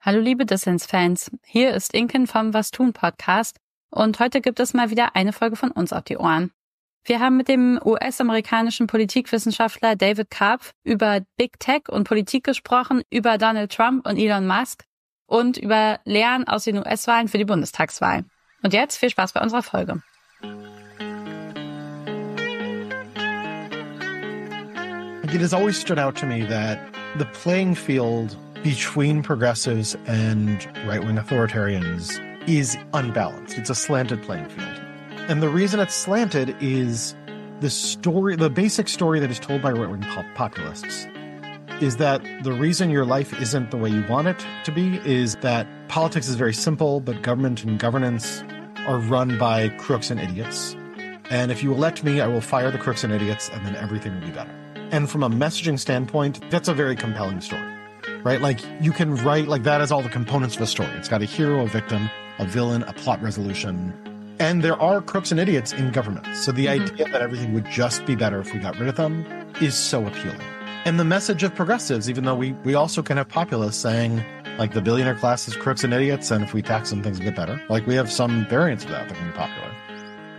Hallo liebe Dissens-Fans, hier ist Inken vom Was tun Podcast und heute gibt es mal wieder eine Folge von uns auf die Ohren. Wir haben mit dem US-amerikanischen Politikwissenschaftler David Karpf über Big Tech und Politik gesprochen, über Donald Trump und Elon Musk und über Lehren aus den US-Wahlen für die Bundestagswahl. Und jetzt viel Spaß bei unserer Folge. It has always stood out to me that the playing field between progressives and right-wing authoritarians is unbalanced. It's a slanted playing field. And the reason it's slanted is the basic story that is told by right-wing populists is that the reason your life isn't the way you want it to be is that politics is very simple, but government and governance are run by crooks and idiots. And if you elect me, I will fire the crooks and idiots, and then everything will be better. And from a messaging standpoint, that's a very compelling story. Right? Like, you can write, like, that is all the components of a story. It's got a hero, a victim, a villain, a plot resolution. And there are crooks and idiots in government. So the idea that everything would just be better if we got rid of them is so appealing. And the message of progressives, even though we also can have populists saying, like, the billionaire class is crooks and idiots, and if we tax them, things will get better. Like, we have some variants of that can be popular.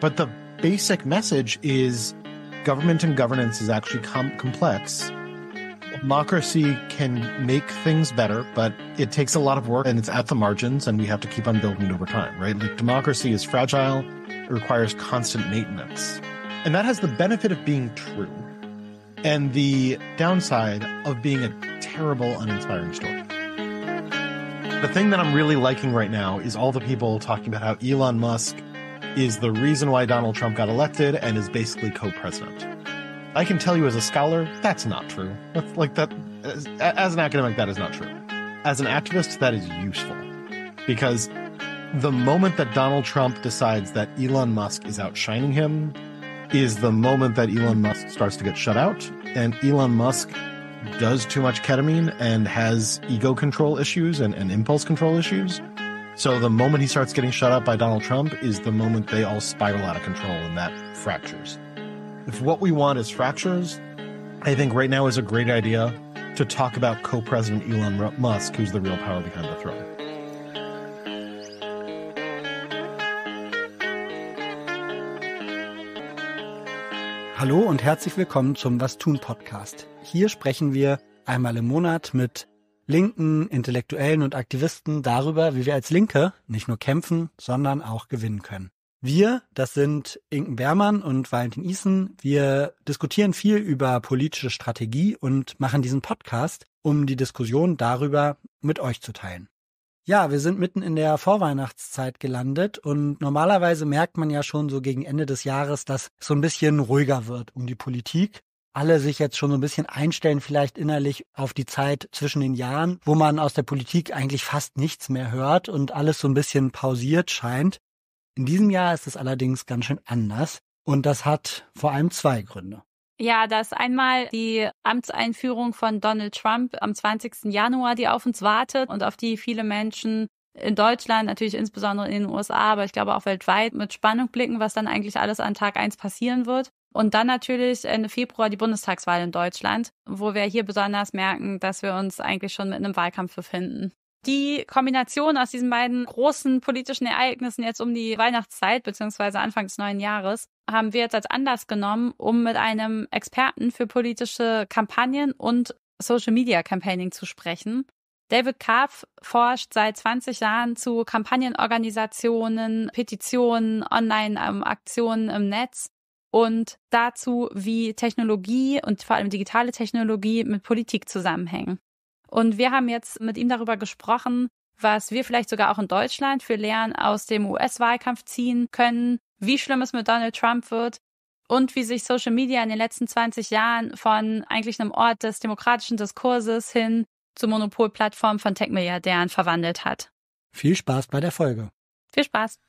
But the basic message is government and governance is actually complex. Democracy can make things better, but it takes a lot of work and it's at the margins and we have to keep on building it over time, right? Like, democracy is fragile, it requires constant maintenance. And that has the benefit of being true and the downside of being a terrible, uninspiring story. The thing that I'm really liking right now is all the people talking about how Elon Musk is the reason why Donald Trump got elected and is basically co-president. I can tell you as a scholar, that's not true. That's like that. As an academic, that is not true. As an activist, that is useful. Because the moment that Donald Trump decides that Elon Musk is outshining him is the moment that Elon Musk starts to get shut out. And Elon Musk does too much ketamine and has ego control issues and impulse control issues. So the moment he starts getting shut up by Donald Trump is the moment they all spiral out of control and that fractures. If what we want is fractures, I think right now is a great idea to talk about co-president Elon Musk, who's the real power behind the throne. Hallo und herzlich willkommen zum Was tun Podcast. Hier sprechen wir einmal im Monat mit Linken, Intellektuellen und Aktivisten darüber, wie wir als Linke nicht nur kämpfen, sondern auch gewinnen können. Wir, das sind Inken und Valentin. Wir diskutieren viel über politische Strategie und machen diesen Podcast, um die Diskussion darüber mit euch zu teilen. Ja, wir sind mitten in der Vorweihnachtszeit gelandet und normalerweise merkt man ja schon so gegen Ende des Jahres, dass es so ein bisschen ruhiger wird um die Politik. Alle sich jetzt schon so ein bisschen einstellen, vielleicht innerlich auf die Zeit zwischen den Jahren, wo man aus der Politik eigentlich fast nichts mehr hört und alles so ein bisschen pausiert scheint. In diesem Jahr ist es allerdings ganz schön anders und das hat vor allem zwei Gründe. Ja, das ist einmal die Amtseinführung von Donald Trump am 20. Januar, die auf uns wartet und auf die viele Menschen in Deutschland, natürlich insbesondere in den USA, aber ich glaube auch weltweit mit Spannung blicken, was dann eigentlich alles an Tag 1 passieren wird. Und dann natürlich Ende Februar die Bundestagswahl in Deutschland, wo wir hier besonders merken, dass wir uns eigentlich schon mit einem Wahlkampf befinden. Die Kombination aus diesen beiden großen politischen Ereignissen jetzt um die Weihnachtszeit bzw. Anfang des neuen Jahres haben wir jetzt als Anlass genommen, um mit einem Experten für politische Kampagnen und Social-Media-Campaigning zu sprechen. David Karpf forscht seit 20 Jahren zu Kampagnenorganisationen, Petitionen, Online-Aktionen im Netz und dazu, wie Technologie und vor allem digitale Technologie mit Politik zusammenhängen. Und wir haben jetzt mit ihm darüber gesprochen, was wir vielleicht sogar auch in Deutschland für Lehren aus dem US-Wahlkampf ziehen können, wie schlimm es mit Donald Trump wird und wie sich Social Media in den letzten 20 Jahren von eigentlich einem Ort des demokratischen Diskurses hin zur Monopolplattform von Tech-Milliardären verwandelt hat. Viel Spaß bei der Folge. Viel Spaß.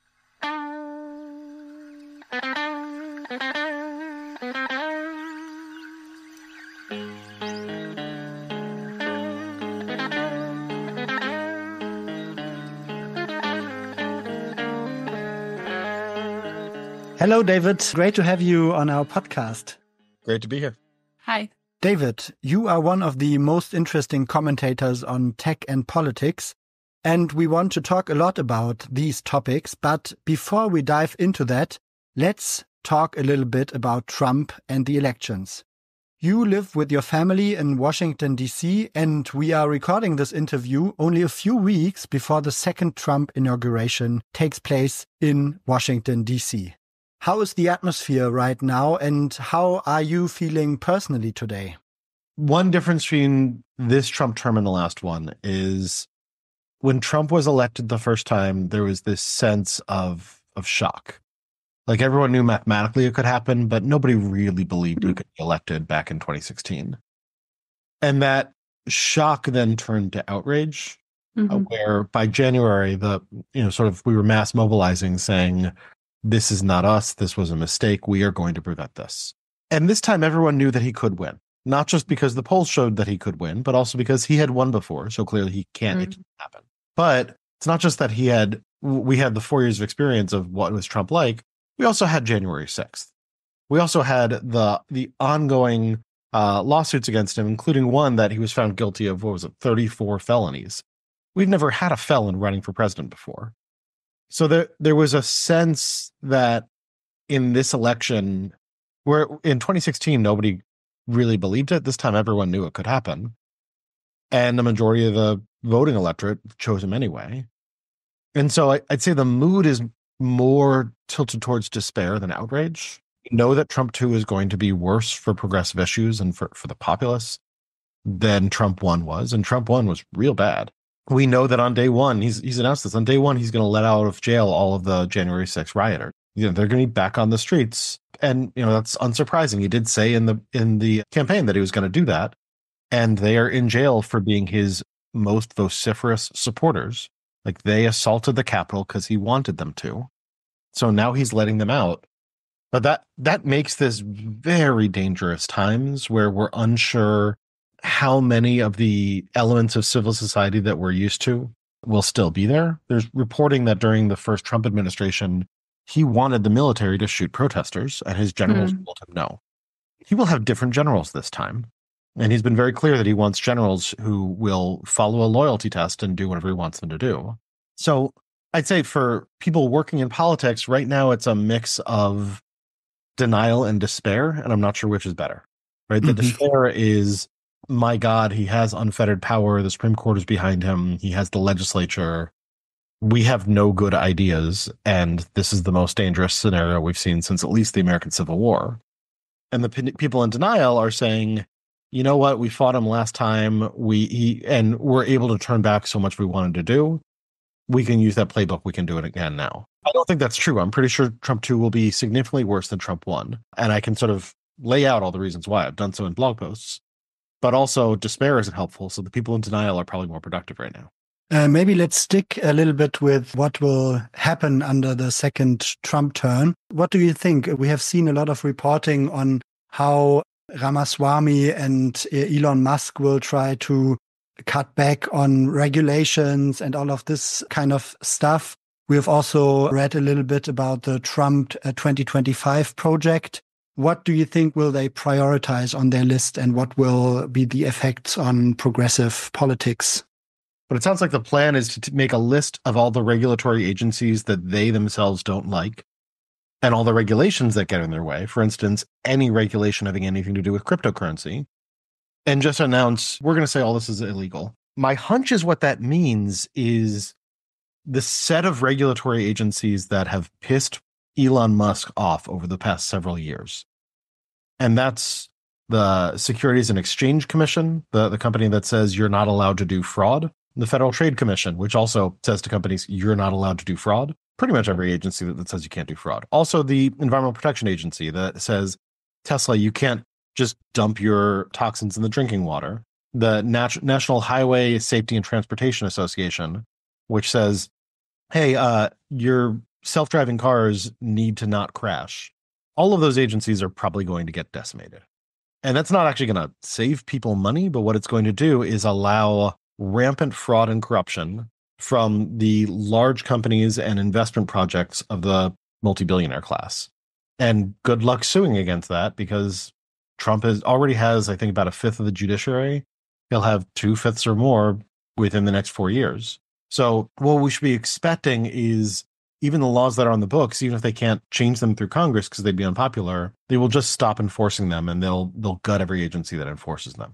Hello, David. Great to have you on our podcast. Great to be here. Hi. David, you are one of the most interesting commentators on tech and politics. And we want to talk a lot about these topics. But before we dive into that, let's talk a little bit about Trump and the elections. You live with your family in Washington, D.C., and we are recording this interview only a few weeks before the second Trump inauguration takes place in Washington, D.C. How is the atmosphere right now, and how are you feeling personally today? One difference between this Trump term and the last one is when Trump was elected the first time, there was this sense of shock. Like everyone knew mathematically it could happen, but nobody really believed he could be elected back in 2016. And that shock then turned to outrage, where by January, we were mass mobilizing saying, this is not us. This was a mistake. We are going to prevent this. And this time everyone knew that he could win, not just because the polls showed that he could win, but also because he had won before. So clearly it can't happen. But it's not just that we had the 4 years of experience of what was Trump like. We also had January 6th. We also had the ongoing lawsuits against him, including one that he was found guilty of, 34 felonies. We've never had a felon running for president before. So there was a sense that in this election, where in 2016, nobody really believed it. This time, everyone knew it could happen. And the majority of the voting electorate chose him anyway. And so I'd say the mood is more tilted towards despair than outrage. We know that Trump 2 is going to be worse for progressive issues and for the populace than Trump 1 was. And Trump 1 was real bad. We know that on day one, he's announced this, on day one, he's going to let out of jail all of the January 6th rioters. They're going to be back on the streets. And, that's unsurprising. He did say in the campaign that he was going to do that. And they are in jail for being his most vociferous supporters. Like they assaulted the Capitol because he wanted them to. So now he's letting them out. But that makes this very dangerous times where we're unsure how many of the elements of civil society that we're used to will still be there. There's reporting that during the first Trump administration, he wanted the military to shoot protesters, and his generals told him no. He will have different generals this time. And he's been very clear that he wants generals who will follow a loyalty test and do whatever he wants them to do. So I'd say for people working in politics right now, it's a mix of denial and despair, and I'm not sure which is better. Right? The despair is, my God, he has unfettered power. The Supreme Court is behind him. He has the legislature. We have no good ideas, and this is the most dangerous scenario we've seen since at least the American Civil War. And the people in denial are saying, you know what, we fought him last time, and we're able to turn back so much we wanted to do. We can use that playbook. We can do it again now. I don't think that's true. I'm pretty sure Trump 2 will be significantly worse than Trump 1. And I can sort of lay out all the reasons why. I've done so in blog posts. But also despair isn't helpful. So the people in denial are probably more productive right now. Maybe let's stick a little bit with what will happen under the second Trump term. What do you think? We have seen a lot of reporting on how Ramaswamy and Elon Musk will try to cut back on regulations and all of this kind of stuff. We have also read a little bit about the Trump 2025 project. What do you think will they prioritize on their list, and what will be the effects on progressive politics? But it sounds like the plan is to make a list of all the regulatory agencies that they themselves don't like and all the regulations that get in their way. For instance, any regulation having anything to do with cryptocurrency, and just announce, we're going to say all this is illegal. My hunch is what that means is the set of regulatory agencies that have pissed Elon Musk off over the past several years. And that's the Securities and Exchange Commission, the company that says you're not allowed to do fraud. The Federal Trade Commission, which also says to companies, you're not allowed to do fraud. Pretty much every agency that says you can't do fraud. Also, the Environmental Protection Agency that says, Tesla, you can't just dump your toxins in the drinking water. The National Highway Safety and Transportation Association, which says, hey, your self-driving cars need to not crash. All of those agencies are probably going to get decimated. And that's not actually going to save people money, but what it's going to do is allow rampant fraud and corruption from the large companies and investment projects of the multi-billionaire class. And good luck suing against that, because Trump already has, I think, about a fifth of the judiciary. He'll have 2/5 or more within the next 4 years. So what we should be expecting is even the laws that are on the books, even if they can't change them through Congress because they'd be unpopular, they will just stop enforcing them and they'll gut every agency that enforces them.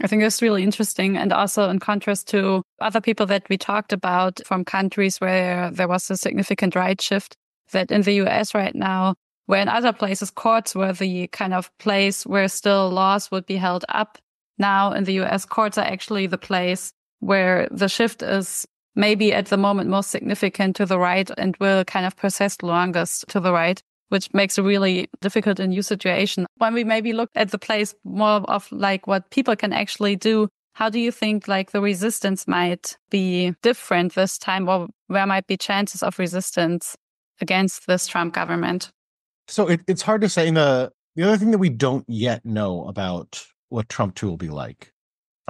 I think that's really interesting. And also in contrast to other people that we talked about from countries where there was a significant right shift, that in the US right now, where in other places courts were the kind of place where still laws would be held up. Now in the US, courts are actually the place where the shift is maybe at the moment most significant to the right and will kind of persist longest to the right, which makes a really difficult and new situation. When we maybe look at the place more of like what people can actually do, how do you think like the resistance might be different this time, or where might be chances of resistance against this Trump government? So it's hard to say. The other thing that we don't yet know about what Trump 2 will be like.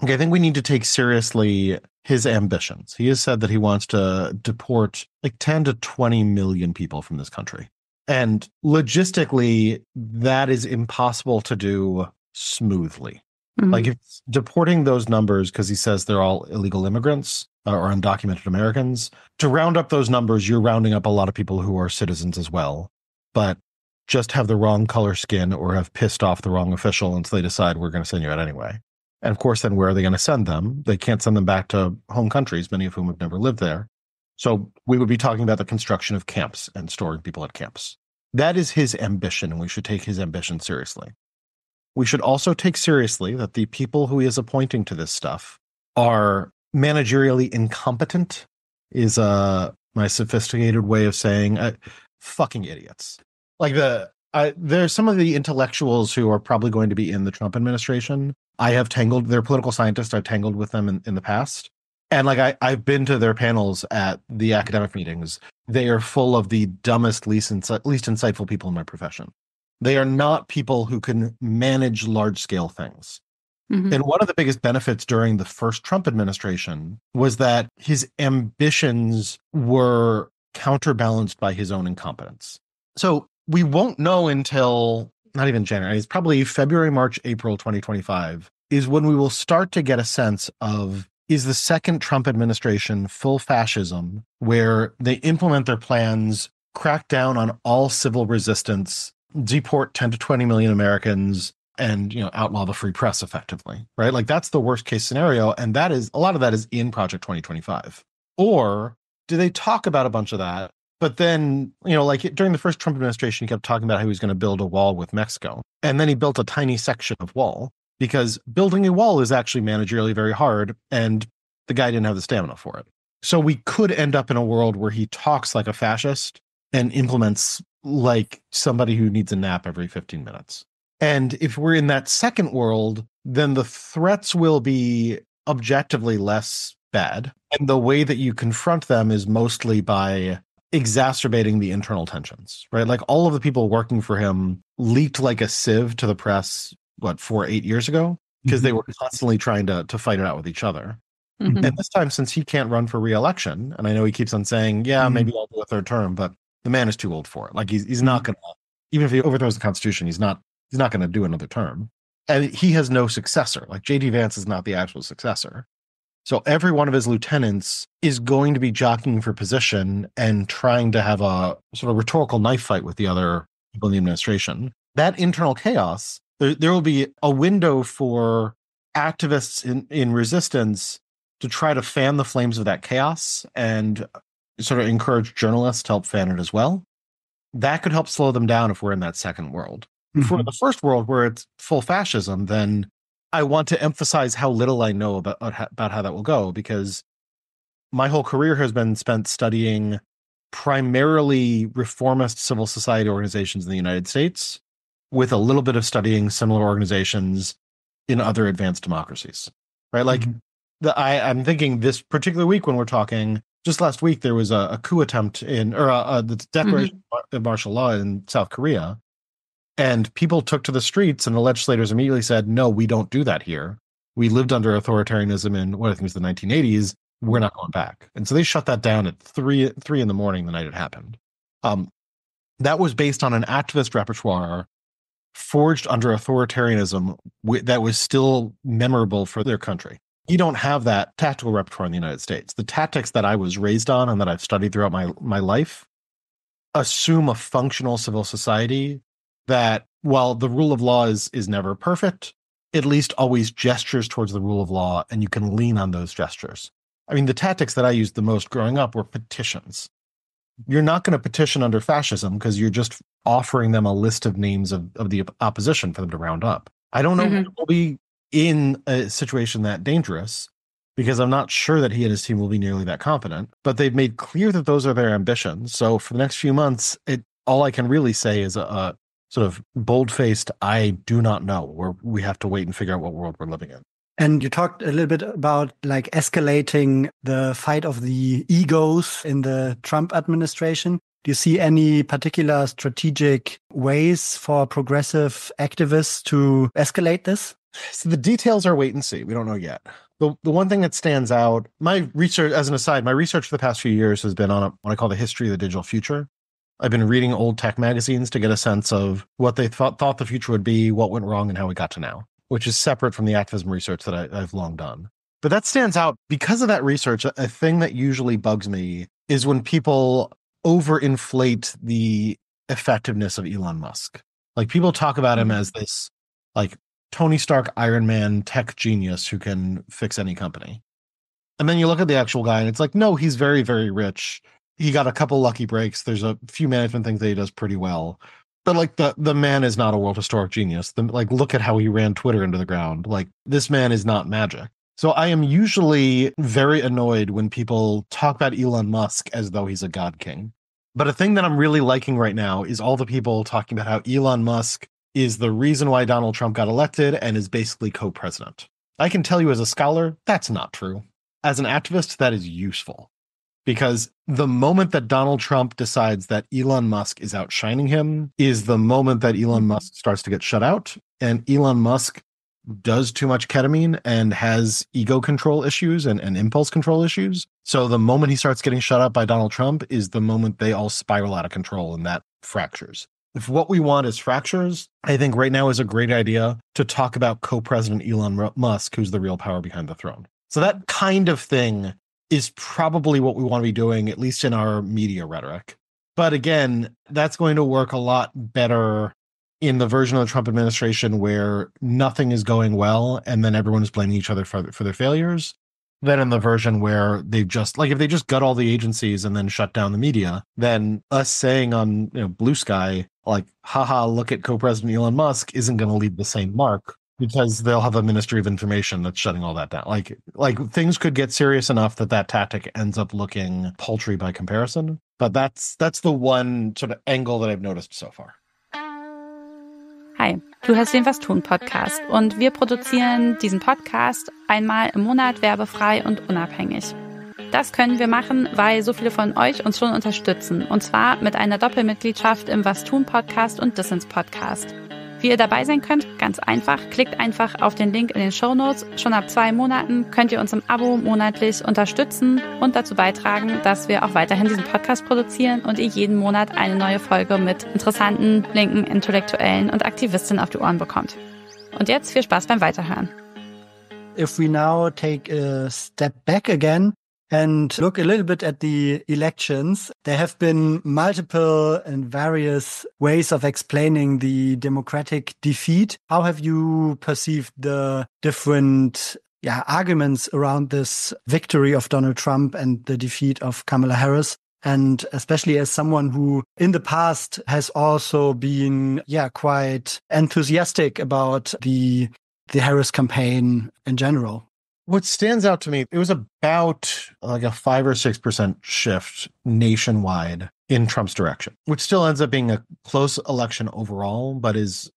Okay, I think we need to take seriously his ambitions. He has said that he wants to deport like 10 to 20 million people from this country. And logistically, that is impossible to do smoothly. Mm-hmm. Like if deporting those numbers, because he says they're all illegal immigrants or undocumented Americans, to round up those numbers, you're rounding up a lot of people who are citizens as well, but just have the wrong color skin or have pissed off the wrong official and so they decide we're going to send you out anyway. And of course, then where are they going to send them? They can't send them back to home countries, many of whom have never lived there. So we would be talking about the construction of camps and storing people at camps. That is his ambition, and we should take his ambition seriously. We should also take seriously that the people who he is appointing to this stuff are managerially incompetent, is my sophisticated way of saying fucking idiots. Like there's some of the intellectuals who are probably going to be in the Trump administration. They're political scientists. I've tangled with them in the past. And like I've been to their panels at the academic meetings. They are full of the dumbest, least insightful people in my profession. They are not people who can manage large-scale things. Mm-hmm. And one of the biggest benefits during the first Trump administration was that his ambitions were counterbalanced by his own incompetence. So we won't know until not even January. It's probably February, March, April 2025 is when we will start to get a sense of, is the second Trump administration full fascism where they implement their plans, crack down on all civil resistance, deport 10 to 20 million Americans, and outlaw the free press effectively, right? Like that's the worst case scenario. And that is a lot of that is in Project 2025. Or do they talk about a bunch of that? But then, like during the first Trump administration, he kept talking about how he was going to build a wall with Mexico. And then he built a tiny section of wall because building a wall is actually managerially very hard. And the guy didn't have the stamina for it. So we could end up in a world where he talks like a fascist and implements like somebody who needs a nap every 15 minutes. And if we're in that second world, then the threats will be objectively less bad. And the way that you confront them is mostly by exacerbating the internal tensions, right? Like all of the people working for him leaked like a sieve to the press, 8 years ago? Because they were constantly trying to fight it out with each other. Mm-hmm. And this time, since he can't run for re-election, and I know he keeps on saying, maybe I'll do a third term, but the man is too old for it. Like he's not going to, even if he overthrows the Constitution, he's not going to do another term. And he has no successor. Like J.D. Vance is not the actual successor. So every one of his lieutenants is going to be jockeying for position and trying to have a sort of rhetorical knife fight with the other people in the administration. That internal chaos, there will be a window for activists in resistance to try to fan the flames of that chaos and sort of encourage journalists to help fan it as well. That could help slow them down if we're in that second world. Mm-hmm. For the first world where it's full fascism, then I want to emphasize how little I know about how that will go, because my whole career has been spent studying primarily reformist civil society organizations in the United States, with a little bit of studying similar organizations in other advanced democracies, right? Like I'm thinking this particular week when we're talking, just last week, there was a coup attempt the declaration of martial law in South Korea. And people took to the streets and the legislators immediately said, no, we don't do that here. We lived under authoritarianism in what I think was the 1980s. We're not going back. And so they shut that down at 3 in the morning the night it happened. That was based on an activist repertoire forged under authoritarianism that was still memorable for their country. You don't have that tactical repertoire in the United States. The tactics that I was raised on and that I've studied throughout my life assume a functional civil society that, while the rule of law is never perfect, at least always gestures towards the rule of law, and you can lean on those gestures. I mean, the tactics that I used the most growing up were petitions. You're not going to petition under fascism because you're just offering them a list of names of the opposition for them to round up. I don't know if we'll be in a situation that dangerous, because I'm not sure that he and his team will be nearly that competent, but they've made clear that those are their ambitions. So for the next few months, all I can really say is a sort of bold-faced, I do not know, where we have to wait and figure out what world we're living in. And you talked a little bit about like escalating the fight of the egos in the Trump administration. Do you see any particular strategic ways for progressive activists to escalate this? So the details are wait and see. We don't know yet. The one thing that stands out, my research, as an aside, my research for the past few years has been on what I call the history of the digital future. I've been reading old tech magazines to get a sense of what they thought the future would be, what went wrong, and how we got to now, which is separate from the activism research that I've long done. But that stands out because of that research. A thing that usually bugs me is when people overinflate the effectiveness of Elon Musk. Like, people talk about him as this, like, Tony Stark, Iron Man, tech genius who can fix any company. And then you look at the actual guy and it's like, no, he's very, very rich. He got a couple lucky breaks. There's a few management things that he does pretty well. But like the man is not a world historic genius. Like, look at how he ran Twitter into the ground. Like, this man is not magic. So I am usually very annoyed when people talk about Elon Musk as though he's a god king. But a thing that I'm really liking right now is all the people talking about how Elon Musk is the reason why Donald Trump got elected and is basically co-president. I can tell you as a scholar, that's not true. As an activist, that is useful. Because the moment that Donald Trump decides that Elon Musk is outshining him is the moment that Elon Musk starts to get shut out. And Elon Musk does too much ketamine and has ego control issues and impulse control issues. So the moment he starts getting shut up by Donald Trump is the moment they all spiral out of control, and that fractures. If what we want is fractures, I think right now is a great idea to talk about co-president Elon Musk, who's the real power behind the throne. So that kind of thing is probably what we want to be doing, at least in our media rhetoric. But again, that's going to work a lot better in the version of the Trump administration where nothing is going well and then everyone is blaming each other for their failures, than in the version where they've just, like, if they just gut all the agencies and then shut down the media, then us saying on Blue Sky, like, haha, look at co-president Elon Musk, isn't going to leave the same mark, because they'll have a Ministry of Information that's shutting all that down. Like things could get serious enough that tactic ends up looking paltry by comparison. But that's the one sort of angle that I've noticed so far. Hi, du hörst den Was tun Podcast und wir produzieren diesen Podcast einmal im Monat werbefrei und unabhängig. Das können wir machen, weil so viele von euch uns schon unterstützen, und zwar mit einer Doppelmitgliedschaft im Was tun Podcast und Dissens Podcast. Wie ihr dabei sein könnt, ganz einfach, klickt einfach auf den Link in den Shownotes. Schon ab 2 Monaten könnt ihr uns im Abo monatlich unterstützen und dazu beitragen, dass wir auch weiterhin diesen Podcast produzieren und ihr jeden Monat eine neue Folge mit interessanten, linken, Intellektuellen und Aktivistinnen auf die Ohren bekommt. Und jetzt viel Spaß beim Weiterhören. If we now take a step back again and look a little bit at the elections, there have been multiple and various ways of explaining the democratic defeat. How have you perceived the different arguments around this victory of Donald Trump and the defeat of Kamala Harris? And especially as someone who in the past has also been quite enthusiastic about the Harris campaign in general. What stands out to me, it was about like a 5 or 6% shift nationwide in Trump's direction, which still ends up being a close election overall, but is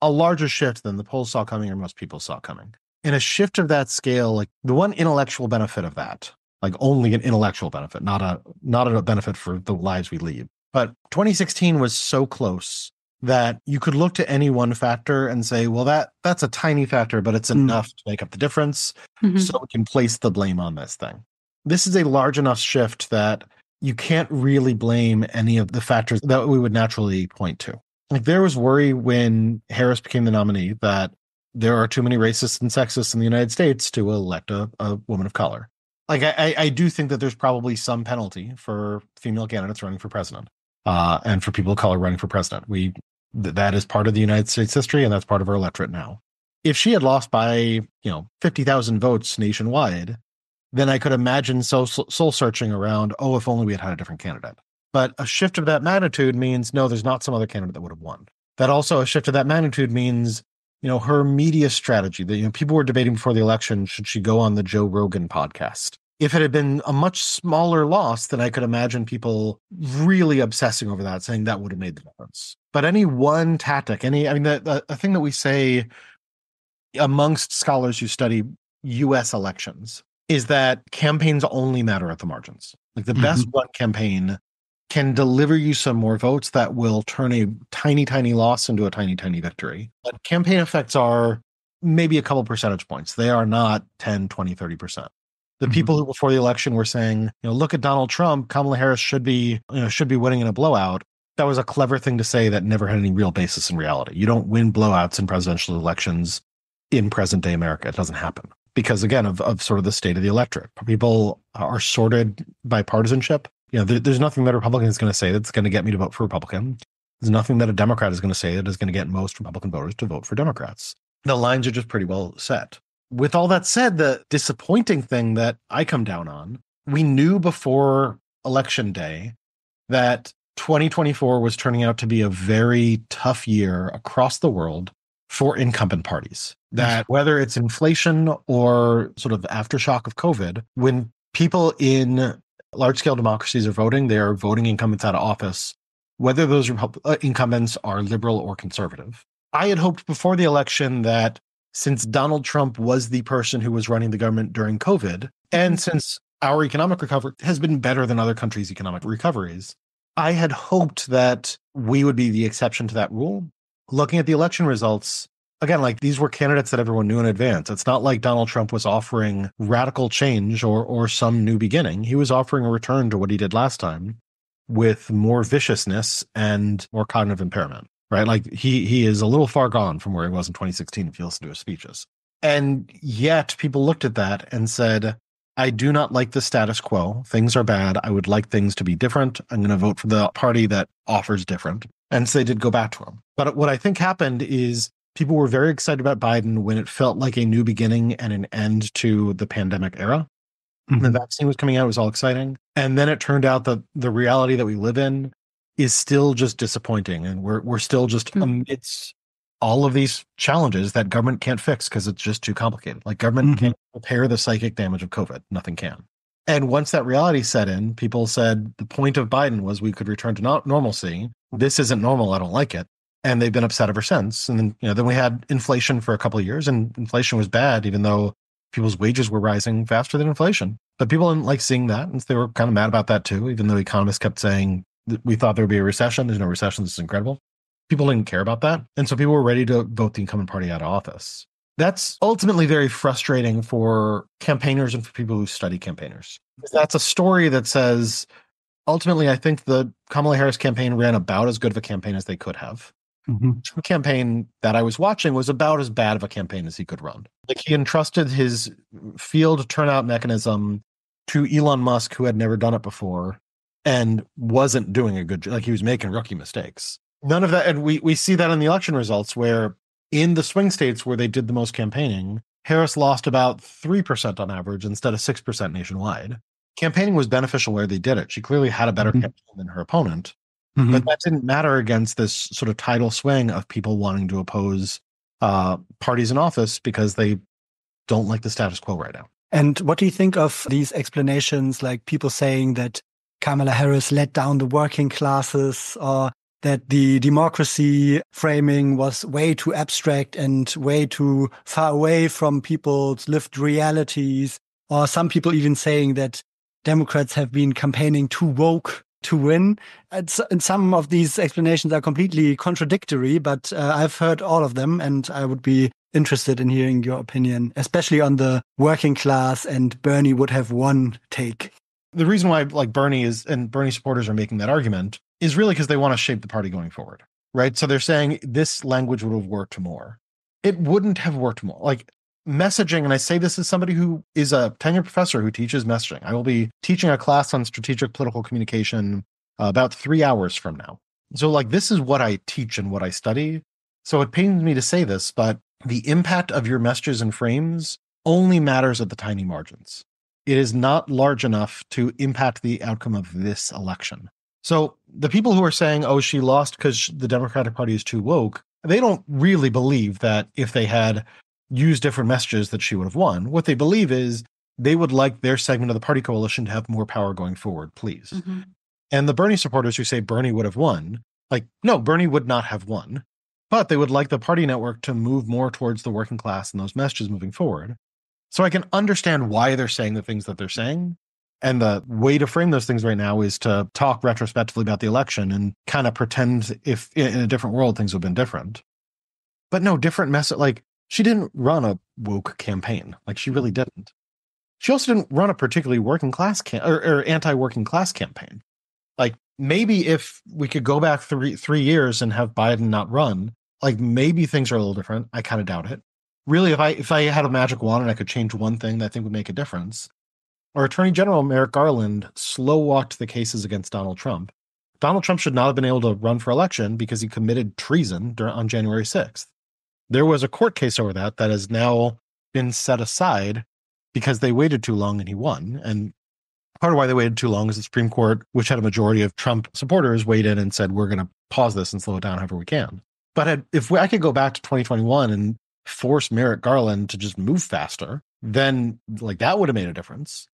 a larger shift than the polls saw coming or most people saw coming. And a shift of that scale, like the one intellectual benefit of that, like only an intellectual benefit, not a benefit for the lives we lead. But 2016 was so close that you could look to any one factor and say, well, that's a tiny factor, but it's enough to make up the difference. So we can place the blame on this thing. This is a large enough shift that you can't really blame any of the factors that we would naturally point to. Like, there was worry when Harris became the nominee that there are too many racists and sexists in the United States to elect a woman of color. Like, I do think that there's probably some penalty for female candidates running for president, and for people of color running for president. That is part of the United States history, and that's part of our electorate now. If she had lost by 50,000 votes nationwide, then I could imagine soul searching around, if only we had had a different candidate. But a shift of that magnitude means, no, there's not some other candidate that would have won. That also, a shift of that magnitude means, her media strategy that, people were debating before the election, should she go on the Joe Rogan podcast? If it had been a much smaller loss, then I could imagine people really obsessing over that, saying that would have made the difference. But any one tactic, the thing that we say amongst scholars who study U.S. elections is that campaigns only matter at the margins. Like, the best run campaign can deliver you some more votes that will turn a tiny, tiny loss into a tiny, tiny victory. But campaign effects are maybe a couple percentage points. They are not 10, 20, 30%. The people who before the election were saying, look at Donald Trump, Kamala Harris should be winning in a blowout. That was a clever thing to say that never had any real basis in reality. You don't win blowouts in presidential elections in present day America. It doesn't happen because, again, of sort of the state of the electorate. People are sorted by partisanship. There's nothing that a Republican is going to say that's going to get me to vote for Republican. There's nothing that a Democrat is going to say that is going to get most Republican voters to vote for Democrats. The lines are just pretty well set. With all that said, the disappointing thing that I come down on, we knew before election day that 2024 was turning out to be a very tough year across the world for incumbent parties. That whether it's inflation or sort of aftershock of COVID, when people in large-scale democracies are voting, they are voting incumbents out of office, whether those incumbents are liberal or conservative. I had hoped before the election that since Donald Trump was the person who was running the government during COVID, and since our economic recovery has been better than other countries' economic recoveries, I had hoped that we would be the exception to that rule. Looking at the election results, again, like, these were candidates that everyone knew in advance. It's not like Donald Trump was offering radical change or some new beginning. He was offering a return to what he did last time with more viciousness and more cognitive impairment. Right? Like, he is a little far gone from where he was in 2016 if you listen to his speeches. And yet people looked at that and said, I do not like the status quo. Things are bad. I would like things to be different. I'm going to vote for the party that offers different. And so they did go back to him. But what I think happened is people were very excited about Biden when it felt like a new beginning and an end to the pandemic era. The vaccine was coming out. It was all exciting. And then it turned out that the reality that we live in is still just disappointing. And we're still just amidst all of these challenges that government can't fix because it's just too complicated. Like, government can't repair the psychic damage of COVID. Nothing can. And once that reality set in, people said the point of Biden was we could return to normalcy. This isn't normal. I don't like it. And they've been upset ever since. And then, then we had inflation for a couple of years, and inflation was bad, even though people's wages were rising faster than inflation. But people didn't like seeing that. And they were kind of mad about that too, even though economists kept saying, we thought there would be a recession. There's no recession. This is incredible. People didn't care about that. And so people were ready to vote the incumbent party out of office. That's ultimately very frustrating for campaigners and for people who study campaigners. That's a story that says, ultimately, I think the Kamala Harris campaign ran about as good of a campaign as they could have. The campaign that I was watching was about as bad of a campaign as he could run. Like, he entrusted his field turnout mechanism to Elon Musk, who had never done it before, and wasn't doing a good job. Like, he was making rookie mistakes. None of that. And we see that in the election results, where in the swing states where they did the most campaigning, Harris lost about 3% on average instead of 6% nationwide. Campaigning was beneficial where they did it. She clearly had a better campaign than her opponent, but that didn't matter against this sort of tidal swing of people wanting to oppose parties in office because they don't like the status quo right now. And what do you think of these explanations, like people saying that Kamala Harris let down the working classes, or that the democracy framing was way too abstract and way too far away from people's lived realities, or some people even saying that Democrats have been campaigning too woke to win? And some of these explanations are completely contradictory, but I've heard all of them, and I would be interested in hearing your opinion, especially on the working class and Bernie would have won take. The reason why Bernie supporters are making that argument is really because they want to shape the party going forward, right? So they're saying this language would have worked more. it wouldn't have worked more. Like messaging, and I say this as somebody who is a tenured professor who teaches messaging. I will be teaching a class on strategic political communication about 3 hours from now. So like this is what I teach and what I study. So it pains me to say this, but the impact of your messages and frames only matters at the tiny margins. It is not large enough to impact the outcome of this election. So the people who are saying, oh, she lost because the Democratic Party is too woke, they don't really believe that if they had used different messages that she would have won. What they believe is they would like their segment of the party coalition to have more power going forward, please. Mm-hmm. And the Bernie supporters who say Bernie would have won, like, no, Bernie would not have won. But they would like the party network to move more towards the working class and those messages moving forward. So I can understand why they're saying the things that they're saying. And the way to frame those things right now is to talk retrospectively about the election and kind of pretend if in a different world things would have been different. But no, different message. Like, she didn't run a woke campaign. Like, she really didn't. She also didn't run a particularly working class or anti-working class campaign. Like, maybe if we could go back three years and have Biden not run, like maybe things are a little different. I kind of doubt it. Really, if I had a magic wand and I could change one thing that I think would make a difference, our Attorney General Merrick Garland slow-walked the cases against Donald Trump. Donald Trump should not have been able to run for election because he committed treason on January 6th. There was a court case over that has now been set aside because they waited too long and he won. And part of why they waited too long is the Supreme Court, which had a majority of Trump supporters, weighed in and said, we're going to pause this and slow it down however we can. But if I could go back to 2021 and force Merrick Garland to just move faster, then like that would have made a difference.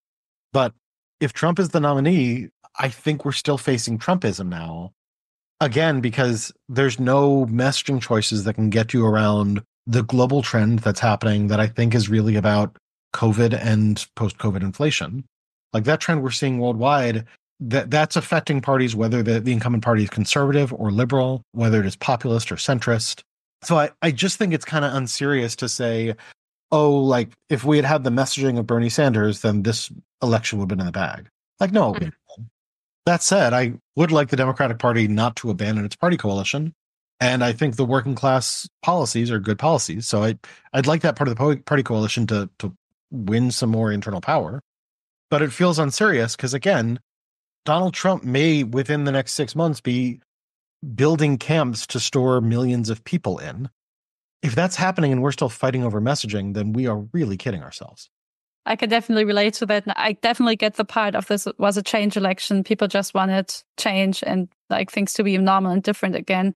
But if Trump is the nominee, I think we're still facing Trumpism now. Again, because there's no messaging choices that can get you around the global trend that's happening that I think is really about COVID and post-COVID inflation. Like that trend we're seeing worldwide, that's affecting parties, whether the incumbent party is conservative or liberal, whether it is populist or centrist. So I just think it's kind of unserious to say, oh, like if we had the messaging of Bernie Sanders, then this election would have been in the bag. Like, no. Mm-hmm. That said, I would like the Democratic Party not to abandon its party coalition. And I think the working class policies are good policies. So I'd like that part of the party coalition to win some more internal power. But it feels unserious because, again, Donald Trump may, within the next 6 months, be building camps to store millions of people in. If that's happening and we're still fighting over messaging, then we are really kidding ourselves. I can definitely relate to that. I definitely get the part of this was a change election. People just wanted change and like things to be normal and different again.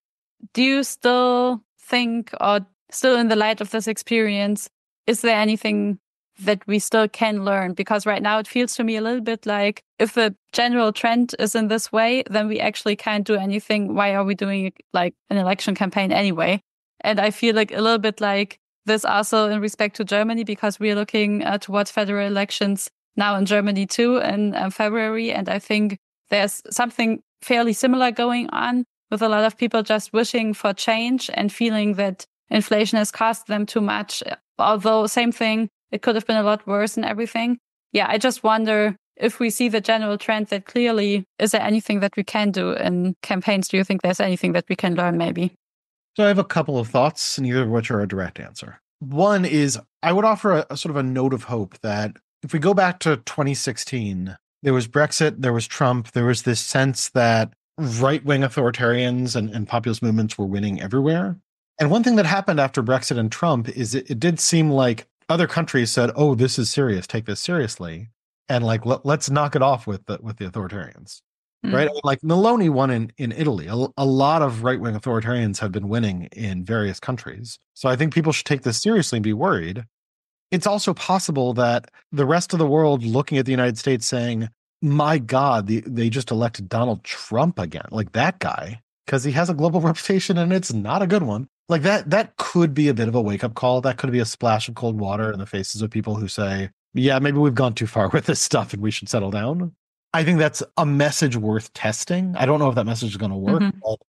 Do you still think, or still in the light of this experience, is there anything that we still can learn? Because right now it feels to me a little bit like if the general trend is in this way, then we actually can't do anything. Why are we doing like an election campaign anyway? And I feel like a little bit like this also in respect to Germany, because we're looking towards federal elections now in Germany too in February. And I think there's something fairly similar going on with a lot of people just wishing for change and feeling that inflation has cost them too much. Although same thing, it could have been a lot worse and everything. Yeah, I just wonder if we see the general trend that clearly, is there anything that we can do in campaigns? Do you think there's anything that we can learn maybe? So I have a couple of thoughts, neither of which are a direct answer. One is I would offer a sort of a note of hope that if we go back to 2016, there was Brexit, there was Trump, there was this sense that right-wing authoritarians and populist movements were winning everywhere. And one thing that happened after Brexit and Trump is it did seem like other countries said, oh, this is serious, take this seriously. And like, let's knock it off with the authoritarians. Right? Like Meloni won in Italy. A lot of right-wing authoritarians have been winning in various countries. So I think people should take this seriously and be worried. It's also possible that the rest of the world looking at the United States saying, my God, they just elected Donald Trump again, like that guy, because he has a global reputation and it's not a good one. Like that could be a bit of a wake-up call. That could be a splash of cold water in the faces of people who say, yeah, maybe we've gone too far with this stuff and we should settle down. I think that's a message worth testing. I don't know if that message is going to work. But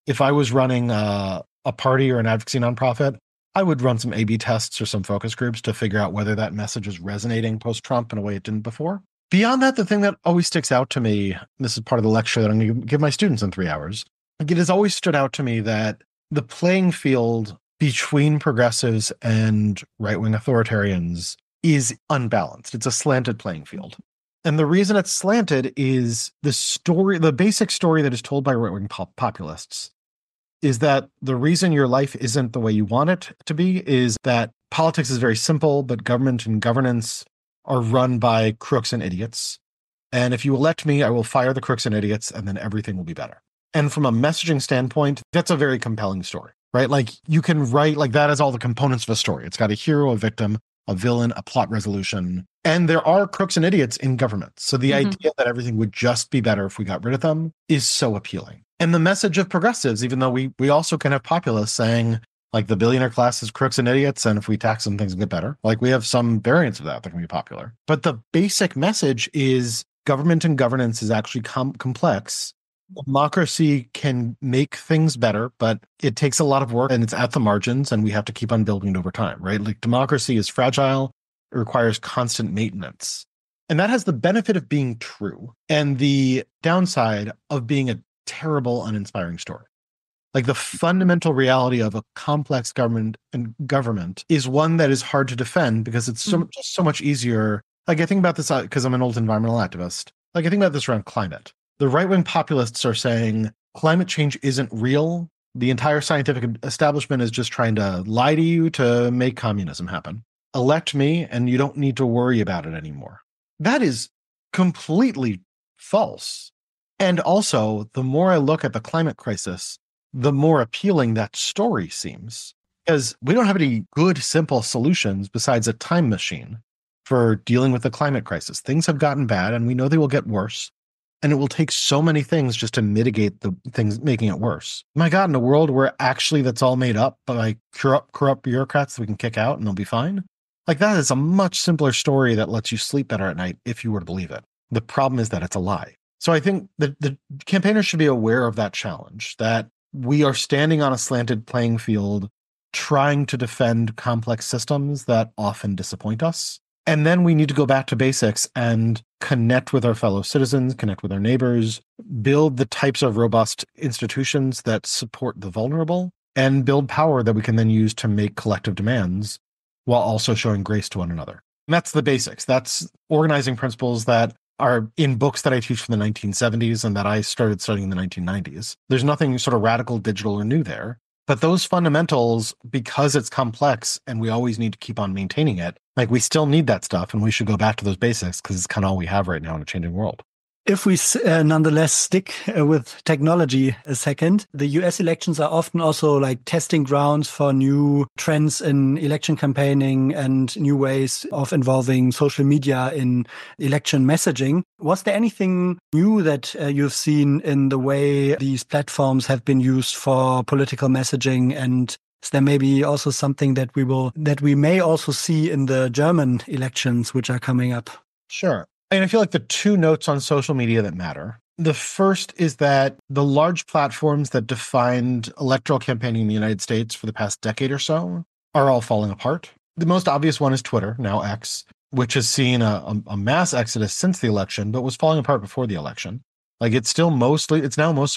if I was running a party or an advocacy nonprofit, I would run some A/B tests or some focus groups to figure out whether that message is resonating post-Trump in a way it didn't before. Beyond that, the thing that always sticks out to me, this is part of the lecture that I'm going to give my students in 3 hours, like it has always stood out to me that the playing field between progressives and right-wing authoritarians is unbalanced. It's a slanted playing field. And the reason it's slanted is the basic story that is told by right-wing populists is that the reason your life isn't the way you want it to be is that politics is very simple, but government and governance are run by crooks and idiots. And if you elect me, I will fire the crooks and idiots, and then everything will be better. And from a messaging standpoint, that's a very compelling story, right? Like you can write like that as all the components of a story. It's got a hero, a victim, a villain, a plot resolution. And there are crooks and idiots in government. So the idea that everything would just be better if we got rid of them is so appealing. And the message of progressives, even though we also can have populists saying like the billionaire class is crooks and idiots, and if we tax them, things will get better. Like we have some variants of that can be popular. But the basic message is government and governance is actually complex. Democracy can make things better, but it takes a lot of work and it's at the margins, and we have to keep on building it over time, right? Like democracy is fragile. It requires constant maintenance. And that has the benefit of being true and the downside of being a terrible, uninspiring story. Like the fundamental reality of a complex government is one that is hard to defend because it's just so much easier. Like I think about this because I'm an old environmental activist. Like I think about this around climate. The right-wing populists are saying climate change isn't real. The entire scientific establishment is just trying to lie to you to make communism happen. Elect me and you don't need to worry about it anymore. That is completely false. And also, the more I look at the climate crisis, the more appealing that story seems. Because we don't have any good, simple solutions besides a time machine for dealing with the climate crisis. Things have gotten bad and we know they will get worse. And it will take so many things just to mitigate the things making it worse. My God, in a world where actually that's all made up by corrupt bureaucrats that we can kick out and they'll be fine. Like that is a much simpler story that lets you sleep better at night if you were to believe it. The problem is that it's a lie. So I think that the campaigners should be aware of that challenge, that we are standing on a slanted playing field trying to defend complex systems that often disappoint us. And then we need to go back to basics and connect with our fellow citizens, connect with our neighbors, build the types of robust institutions that support the vulnerable, and build power that we can then use to make collective demands while also showing grace to one another. And that's the basics. That's organizing principles that are in books that I teach from the 1970s and that I started studying in the 1990s. There's nothing sort of radical, digital, or new there. But those fundamentals, because it's complex and we always need to keep on maintaining it, like we still need that stuff and we should go back to those basics because it's kind of all we have right now in a changing world. If we nonetheless stick with technology a second, the US elections are often also like testing grounds for new trends in election campaigning and new ways of involving social media in election messaging. Was there anything new that you've seen in the way these platforms have been used for political messaging? And is there maybe also something that we may also see in the German elections, which are coming up? Sure. And I feel like the two notes on social media that matter. The first is that the large platforms that defined electoral campaigning in the United States for the past decade or so are all falling apart. The most obvious one is Twitter, now X, which has seen a mass exodus since the election, but was falling apart before the election. Like it's now mostly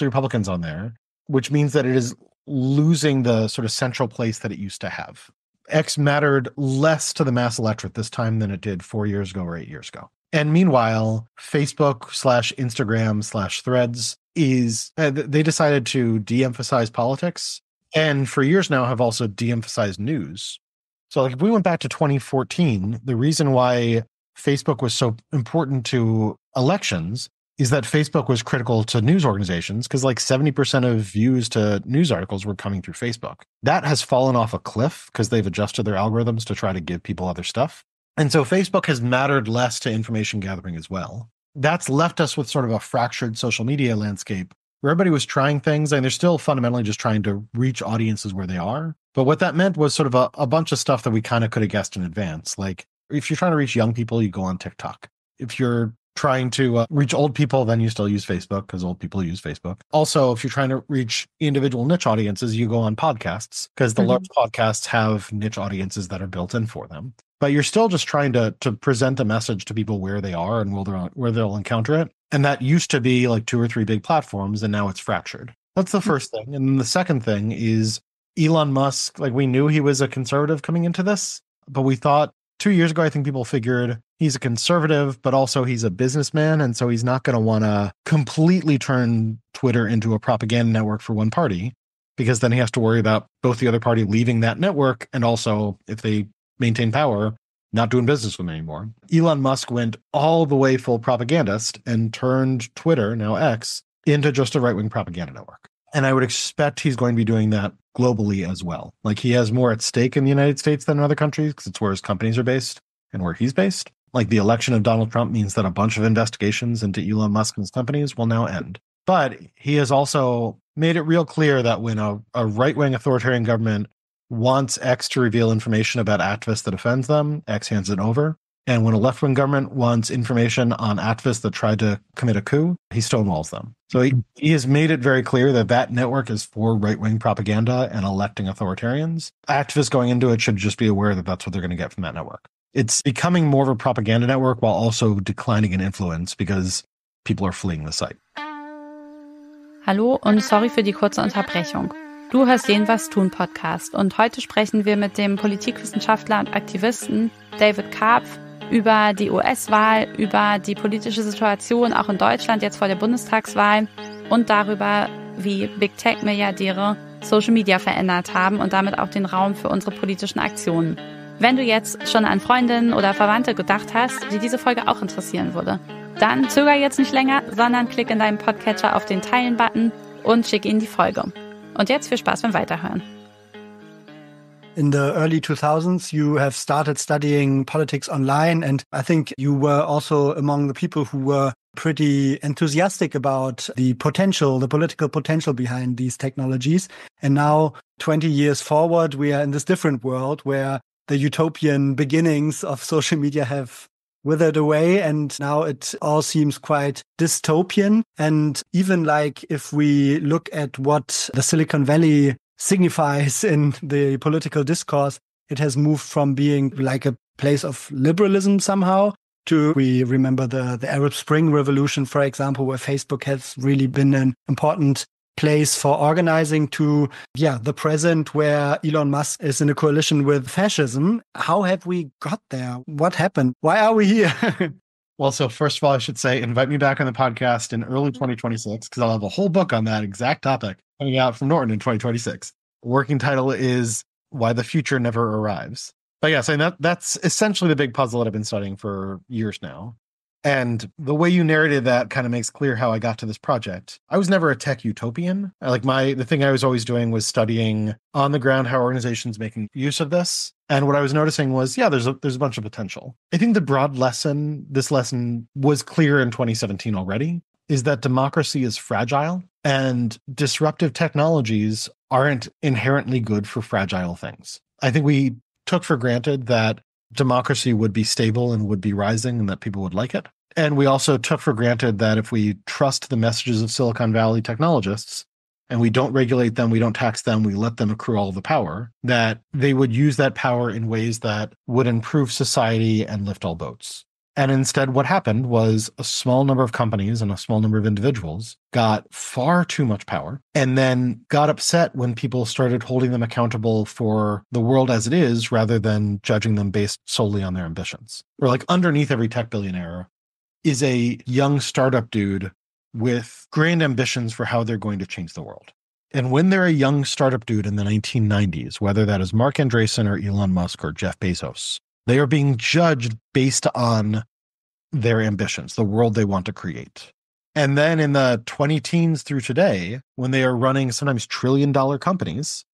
Republicans on there, which means that it is losing the sort of central place that it used to have. X mattered less to the mass electorate this time than it did 4 years ago or 8 years ago. And meanwhile, Facebook/Instagram/Threads they decided to de-emphasize politics, and for years now have also de-emphasized news. So like if we went back to 2014, the reason why Facebook was so important to elections is that Facebook was critical to news organizations because like 70% of views to news articles were coming through Facebook. That has fallen off a cliff because they've adjusted their algorithms to try to give people other stuff. And so Facebook has mattered less to information gathering as well. That's left us with sort of a fractured social media landscape where everybody was trying things and they're still fundamentally just trying to reach audiences where they are. But what that meant was sort of a bunch of stuff that we kind of could have guessed in advance. Like if you're trying to reach young people, you go on TikTok. If you're trying to reach old people, then you still use Facebook because old people use Facebook. Also, if you're trying to reach individual niche audiences, you go on podcasts because the large podcasts have niche audiences that are built in for them. But you're still just trying to present a message to people where they are and where they'll encounter it. And that used to be like 2 or 3 big platforms, and now it's fractured. That's the first thing. And then the second thing is Elon Musk, like we knew he was a conservative coming into this, but we thought 2 years ago, I think people figured he's a conservative, but also he's a businessman. And so he's not going to want to completely turn Twitter into a propaganda network for one party, because then he has to worry about both the other party leaving that network and also, if they maintain power, not doing business with him anymore. Elon Musk went all the way full propagandist and turned Twitter, now X, into just a right-wing propaganda network. And I would expect he's going to be doing that globally as well. Like he has more at stake in the United States than in other countries because it's where his companies are based and where he's based. Like the election of Donald Trump means that a bunch of investigations into Elon Musk and his companies will now end. But he has also made it real clear that when a right-wing authoritarian government wants X to reveal information about activists that offends them, X hands it over. And when a left-wing government wants information on activists that tried to commit a coup, he stonewalls them. So he has made it very clear that that network is for right-wing propaganda and electing authoritarians. Activists going into it should just be aware that that's what they're going to get from that network. It's becoming more of a propaganda network while also declining in influence because people are fleeing the site. Hallo und sorry für die kurze Unterbrechung. Du hörst den Was tun Podcast und heute sprechen wir mit dem Politikwissenschaftler und Aktivisten David Karpf über die US-Wahl, über die politische Situation auch in Deutschland jetzt vor der Bundestagswahl und darüber, wie Big Tech-Milliardäre Social Media verändert haben und damit auch den Raum für unsere politischen Aktionen. Wenn du jetzt schon an Freundinnen oder Verwandte gedacht hast, die diese Folge auch interessieren würde, dann zöger jetzt nicht länger, sondern klick in deinem Podcatcher auf den Teilen-Button und schick ihnen die Folge. Und jetzt viel Spaß beim Weiterhören. In the early 2000s, you have started studying politics online, and I think you were also among the people who were pretty enthusiastic about the potential, the political potential behind these technologies. And now, 20 years forward, we are in this different world where the utopian beginnings of social media have withered away, and now it all seems quite dystopian. And even like if we look at what the Silicon Valley signifies in the political discourse, it has moved from being like a place of liberalism somehow to, we remember the Arab Spring Revolution, for example, where Facebook has really been an important place for organizing, to, the present where Elon Musk is in a coalition with fascism. How have we got there? What happened? Why are we here? Well, so first of all, I should say, invite me back on the podcast in early 2026, because I'll have a whole book on that exact topic coming out from Norton in 2026. Working title is Why the Future Never Arrives. But yes, and that's essentially the big puzzle that I've been studying for years now. And the way you narrated that kind of makes clear how I got to this project. I was never a tech utopian. The thing I was always doing was studying on the ground how organizations making use of this. And what I was noticing was, there's a bunch of potential. I think the broad lesson, this lesson was clear in 2017 already, is that democracy is fragile and disruptive technologies aren't inherently good for fragile things. I think we took for granted that democracy would be stable and would be rising and that people would like it. And we also took for granted that if we trust the messages of Silicon Valley technologists and we don't regulate them, we don't tax them, we let them accrue all the power, that they would use that power in ways that would improve society and lift all boats. And instead, what happened was a small number of companies and a small number of individuals got far too much power and then got upset when people started holding them accountable for the world as it is rather than judging them based solely on their ambitions. Or like underneath every tech billionaire is a young startup dude with grand ambitions for how they're going to change the world. And when they're a young startup dude in the 1990s, whether that is Mark Andreessen or Elon Musk or Jeff Bezos, they are being judged based on their ambitions, the world they want to create. And then in the 20 teens through today, when they are running sometimes trillion-dollar companies,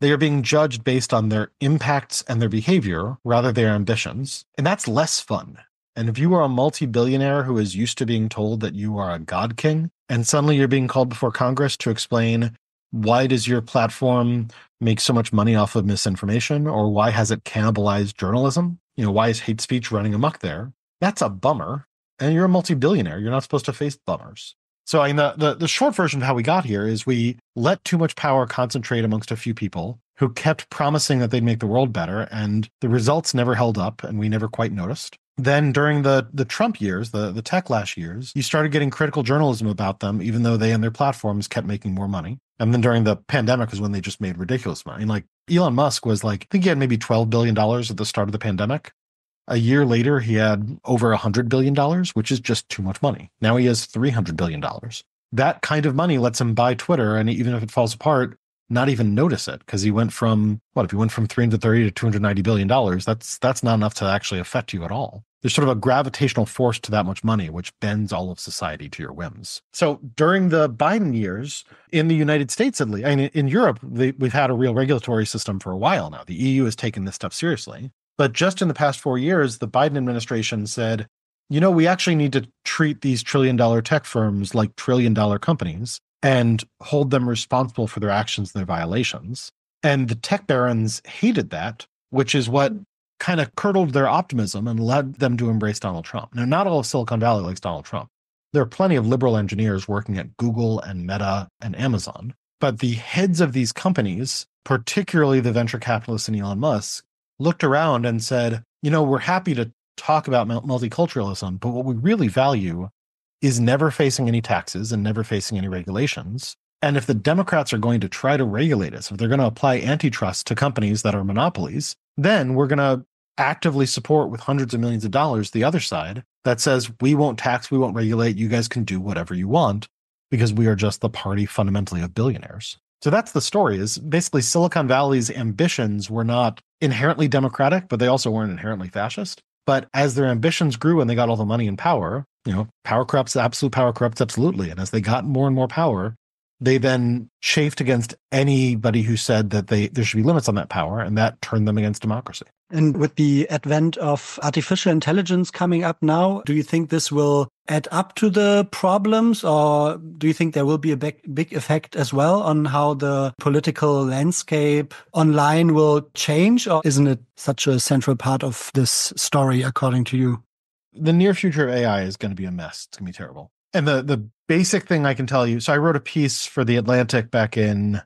they are being judged based on their impacts and their behavior rather than their ambitions. And that's less fun. And if you are a multi-billionaire who is used to being told that you are a god king, and suddenly you're being called before Congress to explain why does your platform make so much money off of misinformation, or why has it cannibalized journalism? Why is hate speech running amok there? That's a bummer. And you're a multi-billionaire. You're not supposed to face bummers. So the short version of how we got here is we let too much power concentrate amongst a few people who kept promising that they'd make the world better, and the results never held up, and we never quite noticed. Then during the Trump years, the techlash years, you started getting critical journalism about them, even though they and their platforms kept making more money. And then during the pandemic is when they just made ridiculous money. Like Elon Musk was like, I think he had maybe $12 billion at the start of the pandemic. A year later, he had over $100 billion, which is just too much money. Now he has $300 billion. That kind of money lets him buy Twitter, and even if it falls apart, not even notice it, because he went from, if he went from 330 to $290 billion, that's not enough to actually affect you at all. There's sort of a gravitational force to that much money, which bends all of society to your whims. So during the Biden years, in the United States, at least, in Europe, we've had a real regulatory system for a while now. The EU has taken this stuff seriously. But just in the past 4 years, the Biden administration said, we actually need to treat these trillion-dollar tech firms like trillion-dollar companies and hold them responsible for their actions and their violations. And the tech barons hated that, which is what kind of curdled their optimism and led them to embrace Donald Trump. Now, not all of Silicon Valley likes Donald Trump. There are plenty of liberal engineers working at Google and Meta and Amazon. But the heads of these companies, particularly the venture capitalists and Elon Musk, looked around and said, we're happy to talk about multiculturalism, but what we really value is never facing any taxes and never facing any regulations. And if the Democrats are going to try to regulate us, if they're going to apply antitrust to companies that are monopolies, then we're going to actively support with hundreds of millions of dollars the other side that says, we won't tax, we won't regulate, you guys can do whatever you want, because we are just the party fundamentally of billionaires. So that's the story, is basically Silicon Valley's ambitions were not inherently democratic, but they also weren't inherently fascist. But as their ambitions grew and they got all the money and power, power corrupts, absolute power corrupts absolutely. And as they got more and more power, they then chafed against anybody who said that there should be limits on that power, and that turned them against democracy. And with the advent of artificial intelligence coming up now, do you think this will add up to the problems, or do you think there will be a big effect as well on how the political landscape online will change, or isn't it such a central part of this story, according to you? The near future of AI is going to be a mess. It's going to be terrible. And the basic thing I can tell you, so I wrote a piece for The Atlantic back in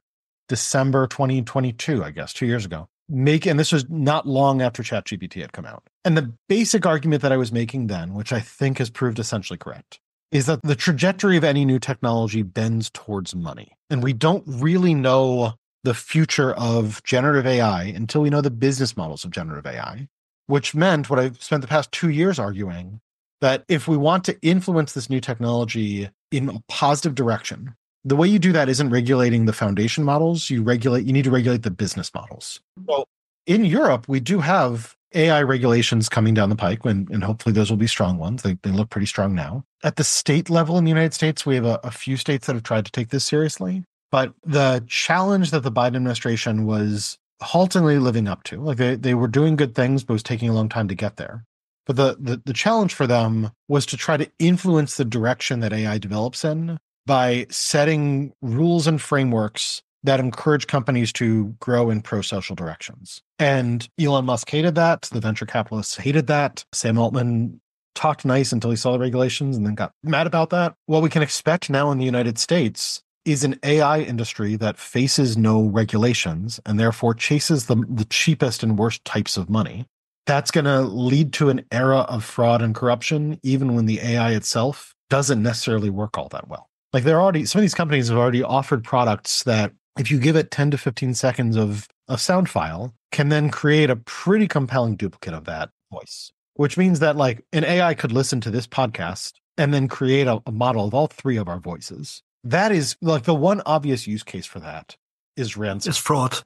December 2022, I guess, 2 years ago. And this was not long after ChatGPT had come out. And the basic argument that I was making then, which I think has proved essentially correct, is that the trajectory of any new technology bends towards money. And we don't really know the future of generative AI until we know the business models of generative AI, which meant what I've spent the past 2 years arguing, that if we want to influence this new technology in a positive direction, the way you do that isn't regulating the foundation models. You need to regulate the business models. So in Europe, we do have AI regulations coming down the pike, and hopefully those will be strong ones. They look pretty strong now. At the state level in the United States, we have a few states that have tried to take this seriously. But the challenge that the Biden administration was haltingly living up to, like they were doing good things, but it was taking a long time to get there. But the challenge for them was to try to influence the direction that AI develops in by setting rules and frameworks that encourage companies to grow in pro-social directions. And Elon Musk hated that. The venture capitalists hated that. Sam Altman talked nice until he saw the regulations and then got mad about that. What we can expect now in the United States is an AI industry that faces no regulations and therefore chases the cheapest and worst types of money. That's going to lead to an era of fraud and corruption, even when the AI itself doesn't necessarily work all that well. Like some of these companies have already offered products that if you give it 10 to 15 seconds of a sound file, can then create a pretty compelling duplicate of that voice, which means that like an AI could listen to this podcast and then create a model of all three of our voices. That is like the one obvious use case for that is ransom. It's fraud.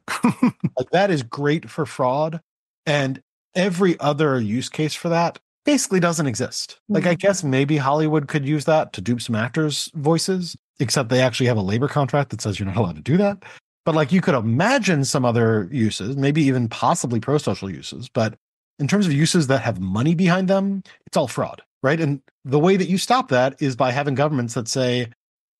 Like that is great for fraud. And every other use case for that basically doesn't exist. Like, I guess maybe Hollywood could use that to dupe some actors' voices, except they actually have a labor contract that says you're not allowed to do that. But like, you could imagine some other uses, maybe even possibly pro-social uses. But in terms of uses that have money behind them, it's all fraud, right? And the way that you stop that is by having governments that say,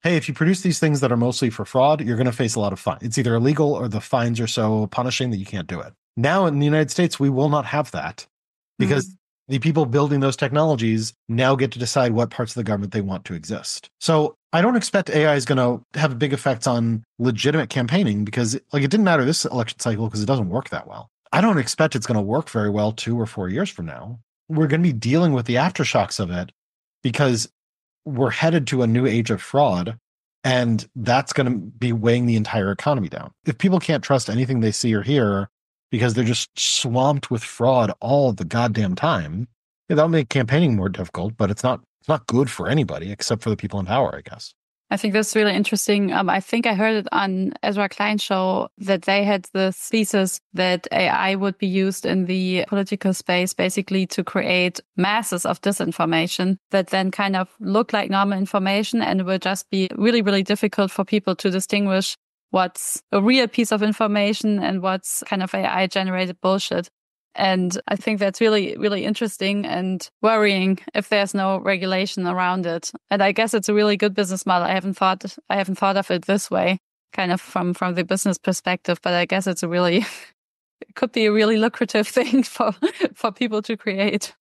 hey, if you produce these things that are mostly for fraud, you're going to face a lot of fines. It's either illegal or the fines are so punishing that you can't do it. Now in the United States, we will not have that because the people building those technologies now get to decide what parts of the government they want to exist. So I don't expect AI is going to have big effects on legitimate campaigning because like it didn't matter this election cycle because it doesn't work that well. I don't expect it's going to work very well 2 or 4 years from now. we're going to be dealing with the aftershocks of it because we're headed to a new age of fraud, and that's going to be weighing the entire economy down. If people can't trust anything they see or hear because they're just swamped with fraud all the goddamn time, that'll make campaigning more difficult, but it's not good for anybody except for the people in power, I guess. I think that's really interesting. I think I heard it on Ezra Klein's show that they had the thesis that AI would be used in the political space basically to create masses of disinformation that then kind of look like normal information, and it will just be really, really difficult for people to distinguish what's a real piece of information and what's kind of AI generated bullshit. And I think that's really, really interesting and worrying if there's no regulation around it. And I guess it's a really good business model. I haven't thought of it this way, kind of from the business perspective, but I guess it could be a really lucrative thing for people to create.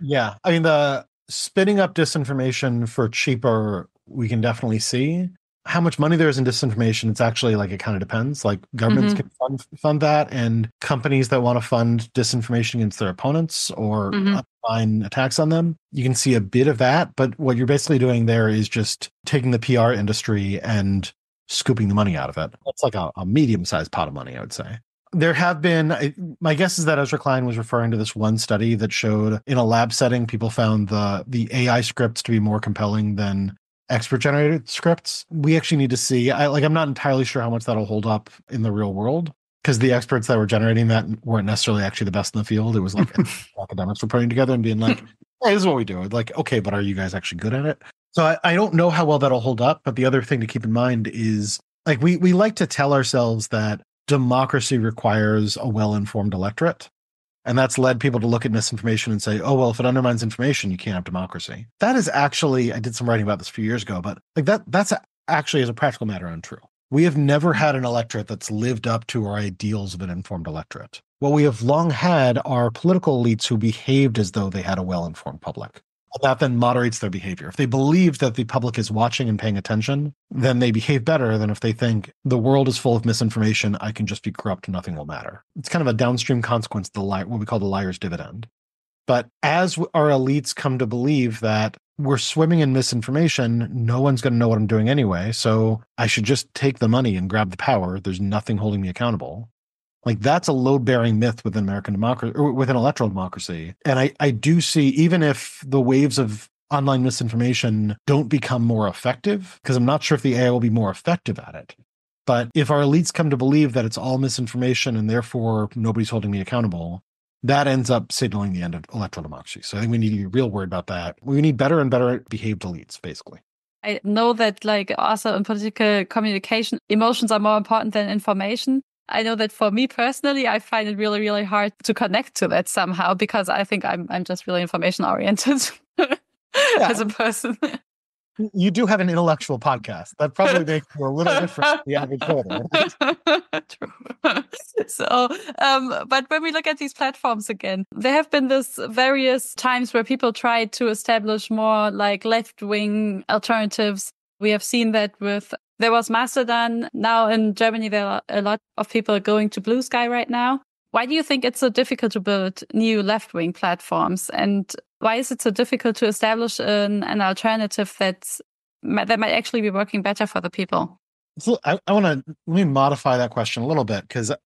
Yeah. I mean, the spinning up disinformation for cheaper, we can definitely see. How much money there is in disinformation, it's actually like, it kind of depends. Like governments can fund that, and companies that want to fund disinformation against their opponents or undermine attacks on them, you can see a bit of that. But what you're basically doing there is just taking the PR industry and scooping the money out of it. It's like a medium-sized pot of money, I would say. There have been, my guess is that Ezra Klein was referring to this one study that showed in a lab setting, people found the AI scripts to be more compelling than expert-generated scripts. We actually need to see. I'm not entirely sure how much that'll hold up in the real world, because the experts that were generating that weren't necessarily actually the best in the field. It was like academics were putting together and being like, hey, this is what we do. Like, okay, but are you guys actually good at it? So I don't know how well that'll hold up. But the other thing to keep in mind is, like, we like to tell ourselves that democracy requires a well-informed electorate. And that's led people to look at misinformation and say, oh, well, if it undermines information, you can't have democracy. That is actually, I did some writing about this a few years ago, but like that's actually, as a practical matter, untrue. We have never had an electorate that's lived up to our ideals of an informed electorate. What we have long had are political elites who behaved as though they had a well-informed public. That then moderates their behavior. If they believe that the public is watching and paying attention, then they behave better than if they think the world is full of misinformation, I can just be corrupt and nothing will matter. It's kind of a downstream consequence of what we call the liar's dividend. But as our elites come to believe that we're swimming in misinformation, no one's going to know what I'm doing anyway, so I should just take the money and grab the power. There's nothing holding me accountable. Like, that's a load-bearing myth within American democracy, or within electoral democracy. And I do see, even if the waves of online misinformation don't become more effective, because I'm not sure if the AI will be more effective at it, but if our elites come to believe that it's all misinformation and therefore nobody's holding me accountable, that ends up signaling the end of electoral democracy. So I think we need to be real worried about that. We need better and better behaved elites, basically. I know that, like, also in political communication, emotions are more important than information. I know that for me personally, I find it really, really hard to connect to that somehow, because I think I'm just really information oriented as a person. You do have an intellectual podcast. That probably makes you a little different than the average voter. True. So, but when we look at these platforms again, there have been this various times where people tried to establish more like left-wing alternatives. We have seen that there was Mastodon. Now in Germany, there are a lot of people going to Blue Sky right now. Why do you think it's so difficult to build new left-wing platforms? And why is it so difficult to establish an alternative that might actually be working better for the people? So I want to, let me modify that question a little bit, because at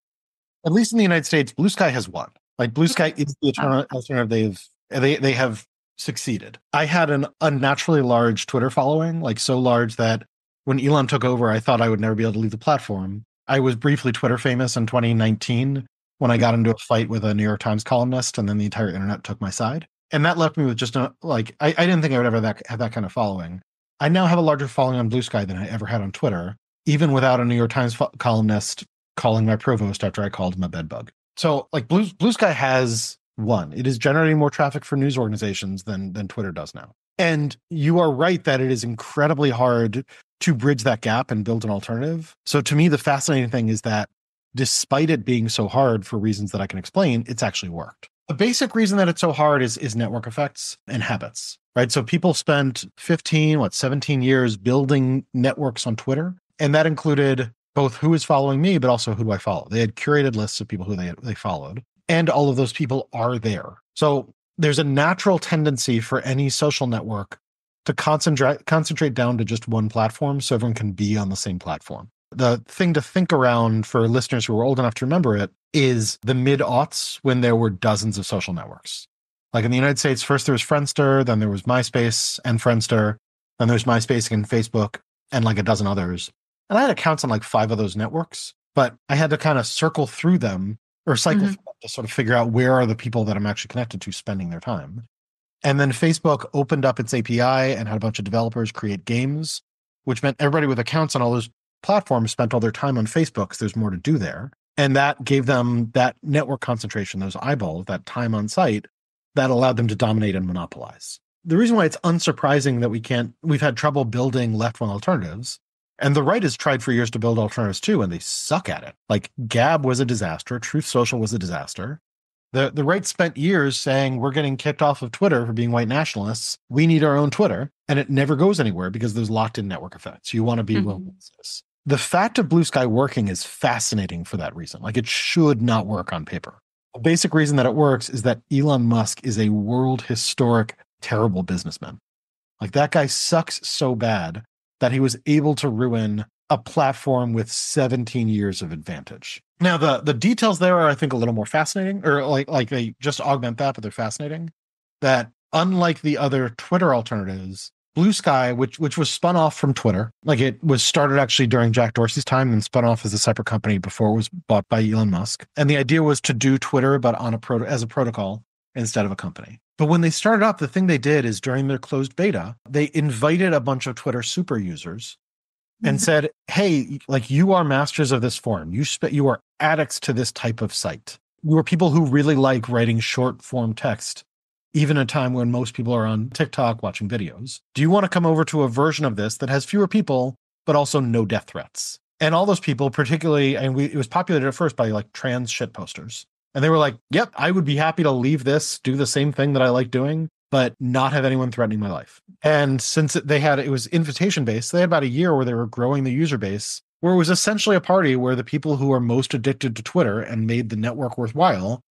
least in the United States, Blue Sky has won. Like, Blue Sky is the alternative. They have succeeded. I had an unnaturally large Twitter following, like so large that when Elon took over, I thought I would never be able to leave the platform. I was briefly Twitter famous in 2019 when I got into a fight with a New York Times columnist, and then the entire internet took my side. And that left me with just I didn't think I would ever have that kind of following. I now have a larger following on Blue Sky than I ever had on Twitter, even without a New York Times columnist calling my provost after I called him a bedbug. So, like, Blue Sky has won. It is generating more traffic for news organizations than Twitter does now. And you are right that it is incredibly hard to bridge that gap and build an alternative. So to me, the fascinating thing is that despite it being so hard for reasons that I can explain, it's actually worked. The basic reason that it's so hard is network effects and habits, right? So people spent 17 years building networks on Twitter. And that included both who is following me, but also who do I follow. They had curated lists of people who they followed. And all of those people are there. So there's a natural tendency for any social network to concentrate down to just one platform so everyone can be on the same platform. The thing to think around for listeners who are old enough to remember it is the mid-aughts when there were dozens of social networks. Like in the United States, first there was Friendster, then there was MySpace and Friendster, then there's MySpace and Facebook, and like a dozen others. And I had accounts on like 5 of those networks, but I had to kind of circle through them or cycle through them to sort of figure out where are the people that I'm actually connected to spending their time. And then Facebook opened up its API and had a bunch of developers create games, which meant everybody with accounts on all those platforms spent all their time on Facebook because there's more to do there. And that gave them that network concentration, those eyeballs, that time on site that allowed them to dominate and monopolize. The reason why it's unsurprising that we've had trouble building left-wing alternatives, and the right has tried for years to build alternatives too, and they suck at it. Like Gab was a disaster. Truth Social was a disaster. The right spent years saying we're getting kicked off of Twitter for being white nationalists. We need our own Twitter. And it never goes anywhere because there's locked in network effects. You want to be well. The fact of Blue Sky working is fascinating for that reason. Like it should not work on paper. The basic reason that it works is that Elon Musk is a world historic, terrible businessman. Like that guy sucks so bad that he was able to ruin a platform with 17 years of advantage. Now, the details there are, I think, a little more fascinating, or like they just augment that, but they're fascinating. That unlike the other Twitter alternatives, Blue Sky, which was spun off from Twitter, like it was started actually during Jack Dorsey's time and spun off as a separate company before it was bought by Elon Musk. And the idea was to do Twitter, but on as a protocol instead of a company. But when they started up, the thing they did is during their closed beta, they invited a bunch of Twitter super users and said, hey, like you are masters of this forum. You are addicts to this type of site. You are people who really like writing short form text, even at a time when most people are on TikTok watching videos. Do you want to come over to a version of this that has fewer people, but also no death threats? And all those people, particularly, and it was populated at first by like trans shit posters. And they were like, yep, I would be happy to leave this, do the same thing that I like doing, but not have anyone threatening my life. And since it was invitation based, they had about a year where they were growing the user base, where it was essentially a party where the people who are most addicted to Twitter and made the network worthwhile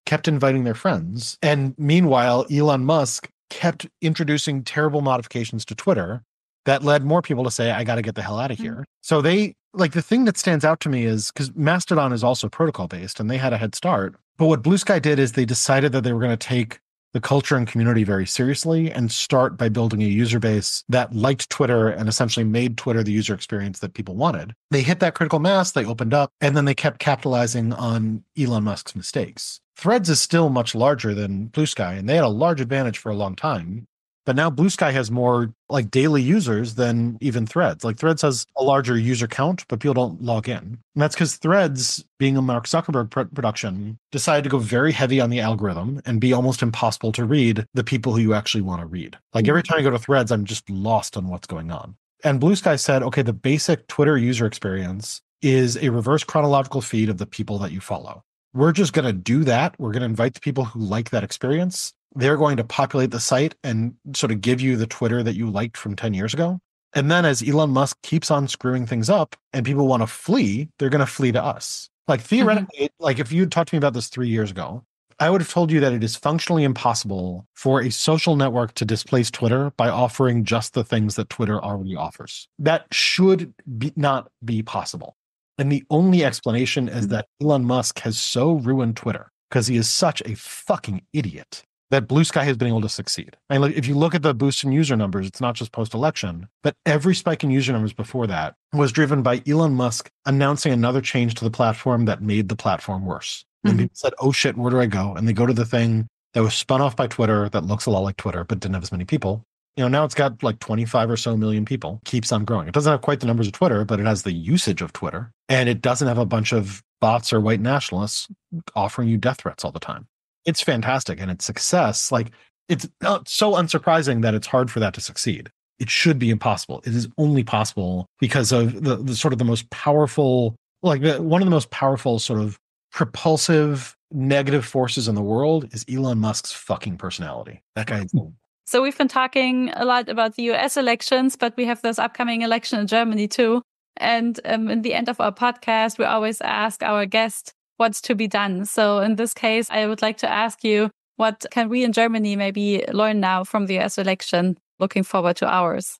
kept inviting their friends. And meanwhile, Elon Musk kept introducing terrible modifications to Twitter that led more people to say, I got to get the hell out of here. So the thing that stands out to me is, because Mastodon is also protocol based and they had a head start. But what Blue Sky did is they decided that they were going to take the culture and community very seriously and start by building a user base that liked Twitter and essentially made Twitter the user experience that people wanted. They hit that critical mass, they opened up, and then they kept capitalizing on Elon Musk's mistakes. Threads is still much larger than Blue Sky, and they had a large advantage for a long time. But now Blue Sky has more like daily users than even Threads. Like Threads has a larger user count, but people don't log in. And that's because Threads, being a Mark Zuckerberg production, decided to go very heavy on the algorithm and be almost impossible to read the people who you actually want to read. Like every time I go to Threads, I'm just lost on what's going on. And Blue Sky said, okay, the basic Twitter user experience is a reverse chronological feed of the people that you follow. We're just going to do that. We're going to invite the people who like that experience. They're going to populate the site and sort of give you the Twitter that you liked from 10 years ago. And then as Elon Musk keeps on screwing things up and people want to flee, they're going to flee to us. Like theoretically, like if you had talked to me about this 3 years ago, I would have told you that it is functionally impossible for a social network to displace Twitter by offering just the things that Twitter already offers. That should not be possible. And the only explanation is that Elon Musk has so ruined Twitter because he is such a fucking idiot that Blue Sky has been able to succeed. And if you look at the boost in user numbers, it's not just post-election, but every spike in user numbers before that was driven by Elon Musk announcing another change to the platform that made the platform worse. And people said, oh shit, where do I go? And they go to the thing that was spun off by Twitter that looks a lot like Twitter, but didn't have as many people. You know, now it's got like 25 or so million people, keeps on growing. It doesn't have quite the numbers of Twitter, but it has the usage of Twitter. And it doesn't have a bunch of bots or white nationalists offering you death threats all the time. It's fantastic. And its success, like it's so unsurprising that it's hard for that to succeed. It should be impossible. It is only possible because of the sort of the most powerful, like one of the most powerful sort of propulsive negative forces in the world is Elon Musk's fucking personality. That guy is. So we've been talking a lot about the US elections, but we have this upcoming election in Germany too. And in the end of our podcast, we always ask our guest what's to be done. So in this case, I would like to ask you, What can we in Germany maybe learn now from the US election, looking forward to ours?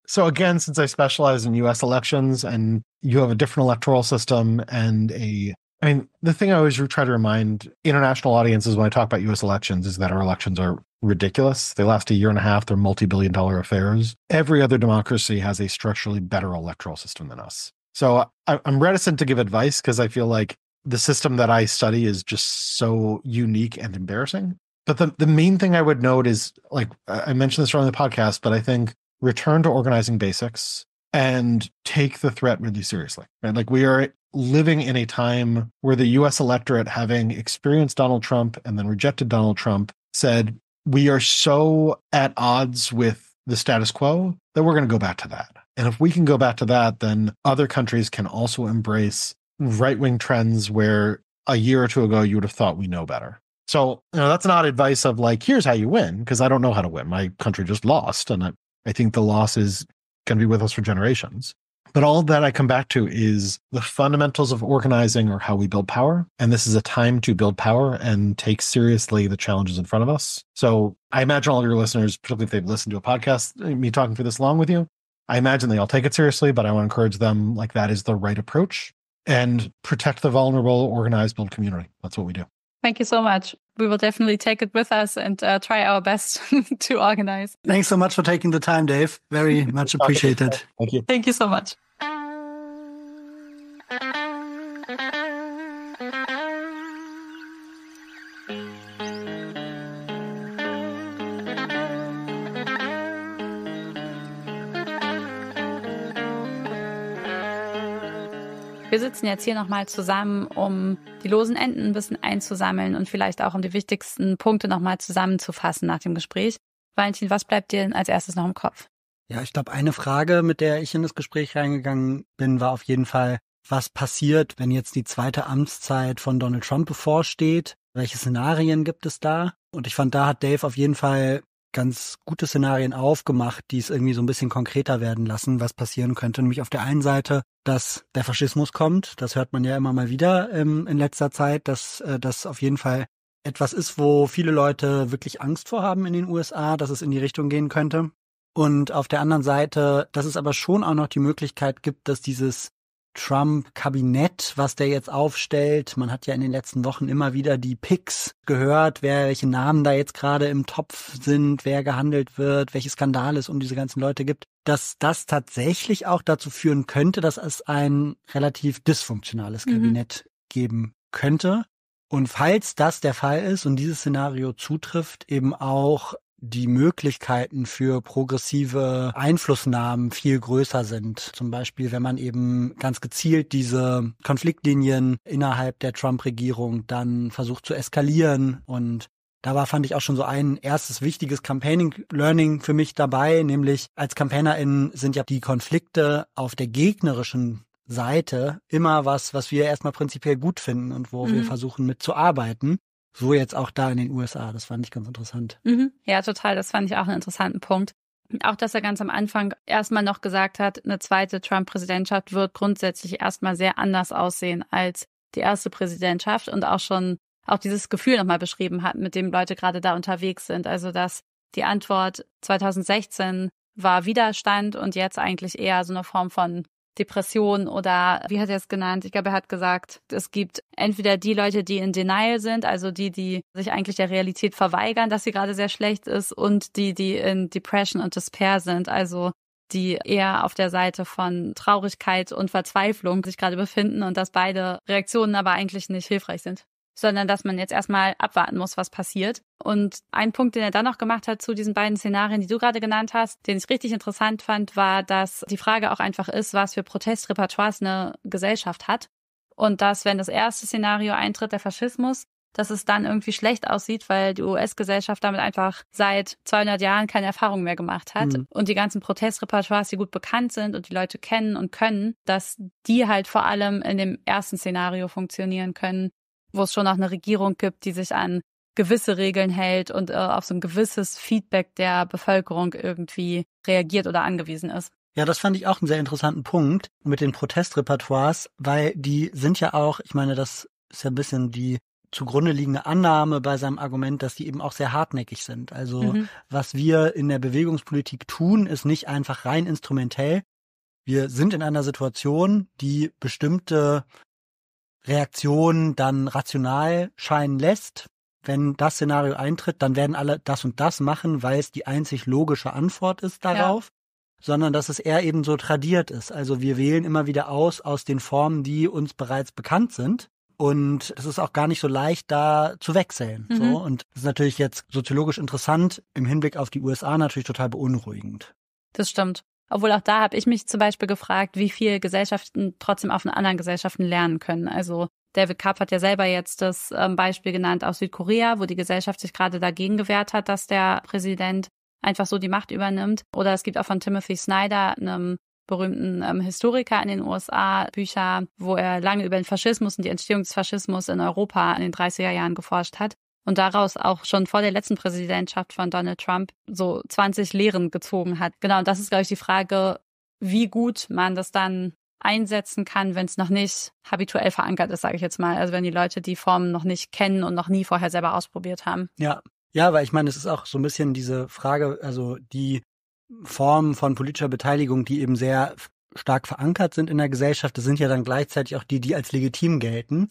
So again, since I specialize in US elections and you have a different electoral system and the thing I always try to remind international audiences when I talk about US elections is that our elections are ridiculous. They last a year and a half. They're multi-billion-dollar affairs. Every other democracy has a structurally better electoral system than us. So I'm reticent to give advice because I feel like the system that I study is just so unique and embarrassing. But the main thing I would note is, like I mentioned this earlier in the podcast, but I think return to organizing basics and take the threat really seriously. Right? Like, we are living in a time where the US electorate, having experienced Donald Trump and then rejected Donald Trump, said, we are so at odds with the status quo that we're going to go back to that. And if we can go back to that, then other countries can also embrace right-wing trends where a year or two ago you would have thought we know better. So, that's not advice of like, here's how you win, because I don't know how to win. My country just lost, and I think the loss is going to be with us for generations. But all that I come back to is the fundamentals of organizing or how we build power. And this is a time to build power and take seriously the challenges in front of us. So I imagine all your listeners, particularly if they've listened to a podcast, me talking for this long with you, I imagine they all take it seriously, but I want to encourage them, like, that is the right approach. And protect the vulnerable, organize, build community. That's what we do. Thank you so much. We will definitely take it with us and try our best to organize. Thanks so much for taking the time, Dave. Very much appreciated. Thank you. Thank you so much. Wir sitzen jetzt hier nochmal zusammen, um die losen Enden ein bisschen einzusammeln und vielleicht auch um die wichtigsten Punkte nochmal zusammenzufassen nach dem Gespräch. Valentin, was bleibt dir denn als erstes noch im Kopf? Ja, ich glaube, eine Frage, mit der ich in das Gespräch reingegangen bin, war auf jeden Fall, was passiert, wenn jetzt die zweite Amtszeit von Donald Trump bevorsteht? Welche Szenarien gibt es da? Und ich fand, da hat Dave auf jeden Fall ganz gute Szenarien aufgemacht, die es irgendwie so ein bisschen konkreter werden lassen, was passieren könnte. Nämlich auf der einen Seite, dass der Faschismus kommt. Das hört man ja immer mal wieder in letzter Zeit, dass das auf jeden Fall etwas ist, wo viele Leute wirklich Angst vor haben in den USA, dass es in die Richtung gehen könnte. Und auf der anderen Seite, dass es aber schon auch noch die Möglichkeit gibt, dass dieses Trump-Kabinett, was der jetzt aufstellt, man hat ja in den letzten Wochen immer wieder die Picks gehört, welche Namen da jetzt gerade im Topf sind, wer gehandelt wird, welche Skandale es um diese ganzen Leute gibt, dass das tatsächlich auch dazu führen könnte, dass es ein relativ dysfunktionales Kabinett geben könnte. Und falls das der Fall ist und dieses Szenario zutrifft, eben auch die Möglichkeiten für progressive Einflussnahmen viel größer sind. Zum Beispiel, wenn man eben ganz gezielt diese Konfliktlinien innerhalb der Trump-Regierung dann versucht zu eskalieren. Und da war, fand ich, auch schon so ein erstes wichtiges Campaigning-Learning für mich dabei, nämlich als CampaignerInnen sind ja die Konflikte auf der gegnerischen Seite immer was wir erstmal prinzipiell gut finden und wo wir versuchen mitzuarbeiten. So jetzt auch da in den USA. Das fand ich ganz interessant. Ja, total. Das fand ich auch einen interessanten Punkt. Auch, dass er ganz am Anfang erstmal noch gesagt hat, eine zweite Trump-Präsidentschaft wird grundsätzlich erstmal sehr anders aussehen als die erste Präsidentschaft und auch schon auch dieses Gefühl nochmal beschrieben hat, mit dem Leute gerade da unterwegs sind. Also, dass die Antwort 2016 war Widerstand und jetzt eigentlich eher so eine Form von Depression oder, wie hat er es genannt? Ich glaube, er hat gesagt, es gibt entweder die Leute, die in Denial sind, also die sich eigentlich der Realität verweigern, dass sie gerade sehr schlecht ist, und die in Depression und Despair sind, also die eher auf der Seite von Traurigkeit und Verzweiflung sich gerade befinden und dass beide Reaktionen aber eigentlich nicht hilfreich sind, sondern dass man jetzt erstmal abwarten muss, was passiert. Und ein Punkt, den er dann noch gemacht hat zu diesen beiden Szenarien, die du gerade genannt hast, den ich richtig interessant fand, war, dass die Frage auch einfach ist, was für Protestrepertoires eine Gesellschaft hat. Und dass, wenn das erste Szenario eintritt, der Faschismus, dass es dann irgendwie schlecht aussieht, weil die US-Gesellschaft damit einfach seit 200 Jahren keine Erfahrung mehr gemacht hat. Und die ganzen Protestrepertoires, die gut bekannt sind und die Leute kennen und können, dass die halt vor allem in dem ersten Szenario funktionieren können, wo es schon auch eine Regierung gibt, die sich an gewisse Regeln hält und auf so ein gewisses Feedback der Bevölkerung irgendwie reagiert oder angewiesen ist. Ja, das fand ich auch einen sehr interessanten Punkt mit den Protestrepertoires, weil die sind ja auch, ich meine, das ist ja ein bisschen die zugrunde liegende Annahme bei seinem Argument, dass die eben auch sehr hartnäckig sind. Also was wir in der Bewegungspolitik tun, ist nicht einfach rein instrumentell. Wir sind in einer Situation, die bestimmte Reaktionen dann rational scheinen lässt. Wenn das Szenario eintritt, dann werden alle das und das machen, weil es die einzig logische Antwort ist darauf. Sondern dass es eher eben so tradiert ist. Also wir wählen immer wieder aus den Formen, die uns bereits bekannt sind. Und es ist auch gar nicht so leicht, da zu wechseln. So. Und das ist natürlich jetzt soziologisch interessant, im Hinblick auf die USA natürlich total beunruhigend. Das stimmt. Obwohl auch da habe ich mich zum Beispiel gefragt, wie viel Gesellschaften trotzdem auch von anderen Gesellschaften lernen können. Also David Karp hat ja selber jetzt das Beispiel genannt aus Südkorea, wo die Gesellschaft sich gerade dagegen gewehrt hat, dass der Präsident einfach so die Macht übernimmt. Oder es gibt auch von Timothy Snyder, einem berühmten Historiker in den USA, Bücher, wo er lange über den Faschismus und die Entstehung des Faschismus in Europa in den 30er Jahren geforscht hat. Und daraus auch schon vor der letzten Präsidentschaft von Donald Trump so 20 Lehren gezogen hat. Genau, und das ist, glaube ich, die Frage, wie gut man das dann einsetzen kann, wenn es noch nicht habituell verankert ist, sage ich jetzt mal. Also wenn die Leute die Formen noch nicht kennen und noch nie vorher selber ausprobiert haben. Ja, weil ich meine, es ist auch so ein bisschen diese Frage, also die Formen von politischer Beteiligung, die eben sehr stark verankert sind in der Gesellschaft, das sind ja dann gleichzeitig auch die als legitim gelten,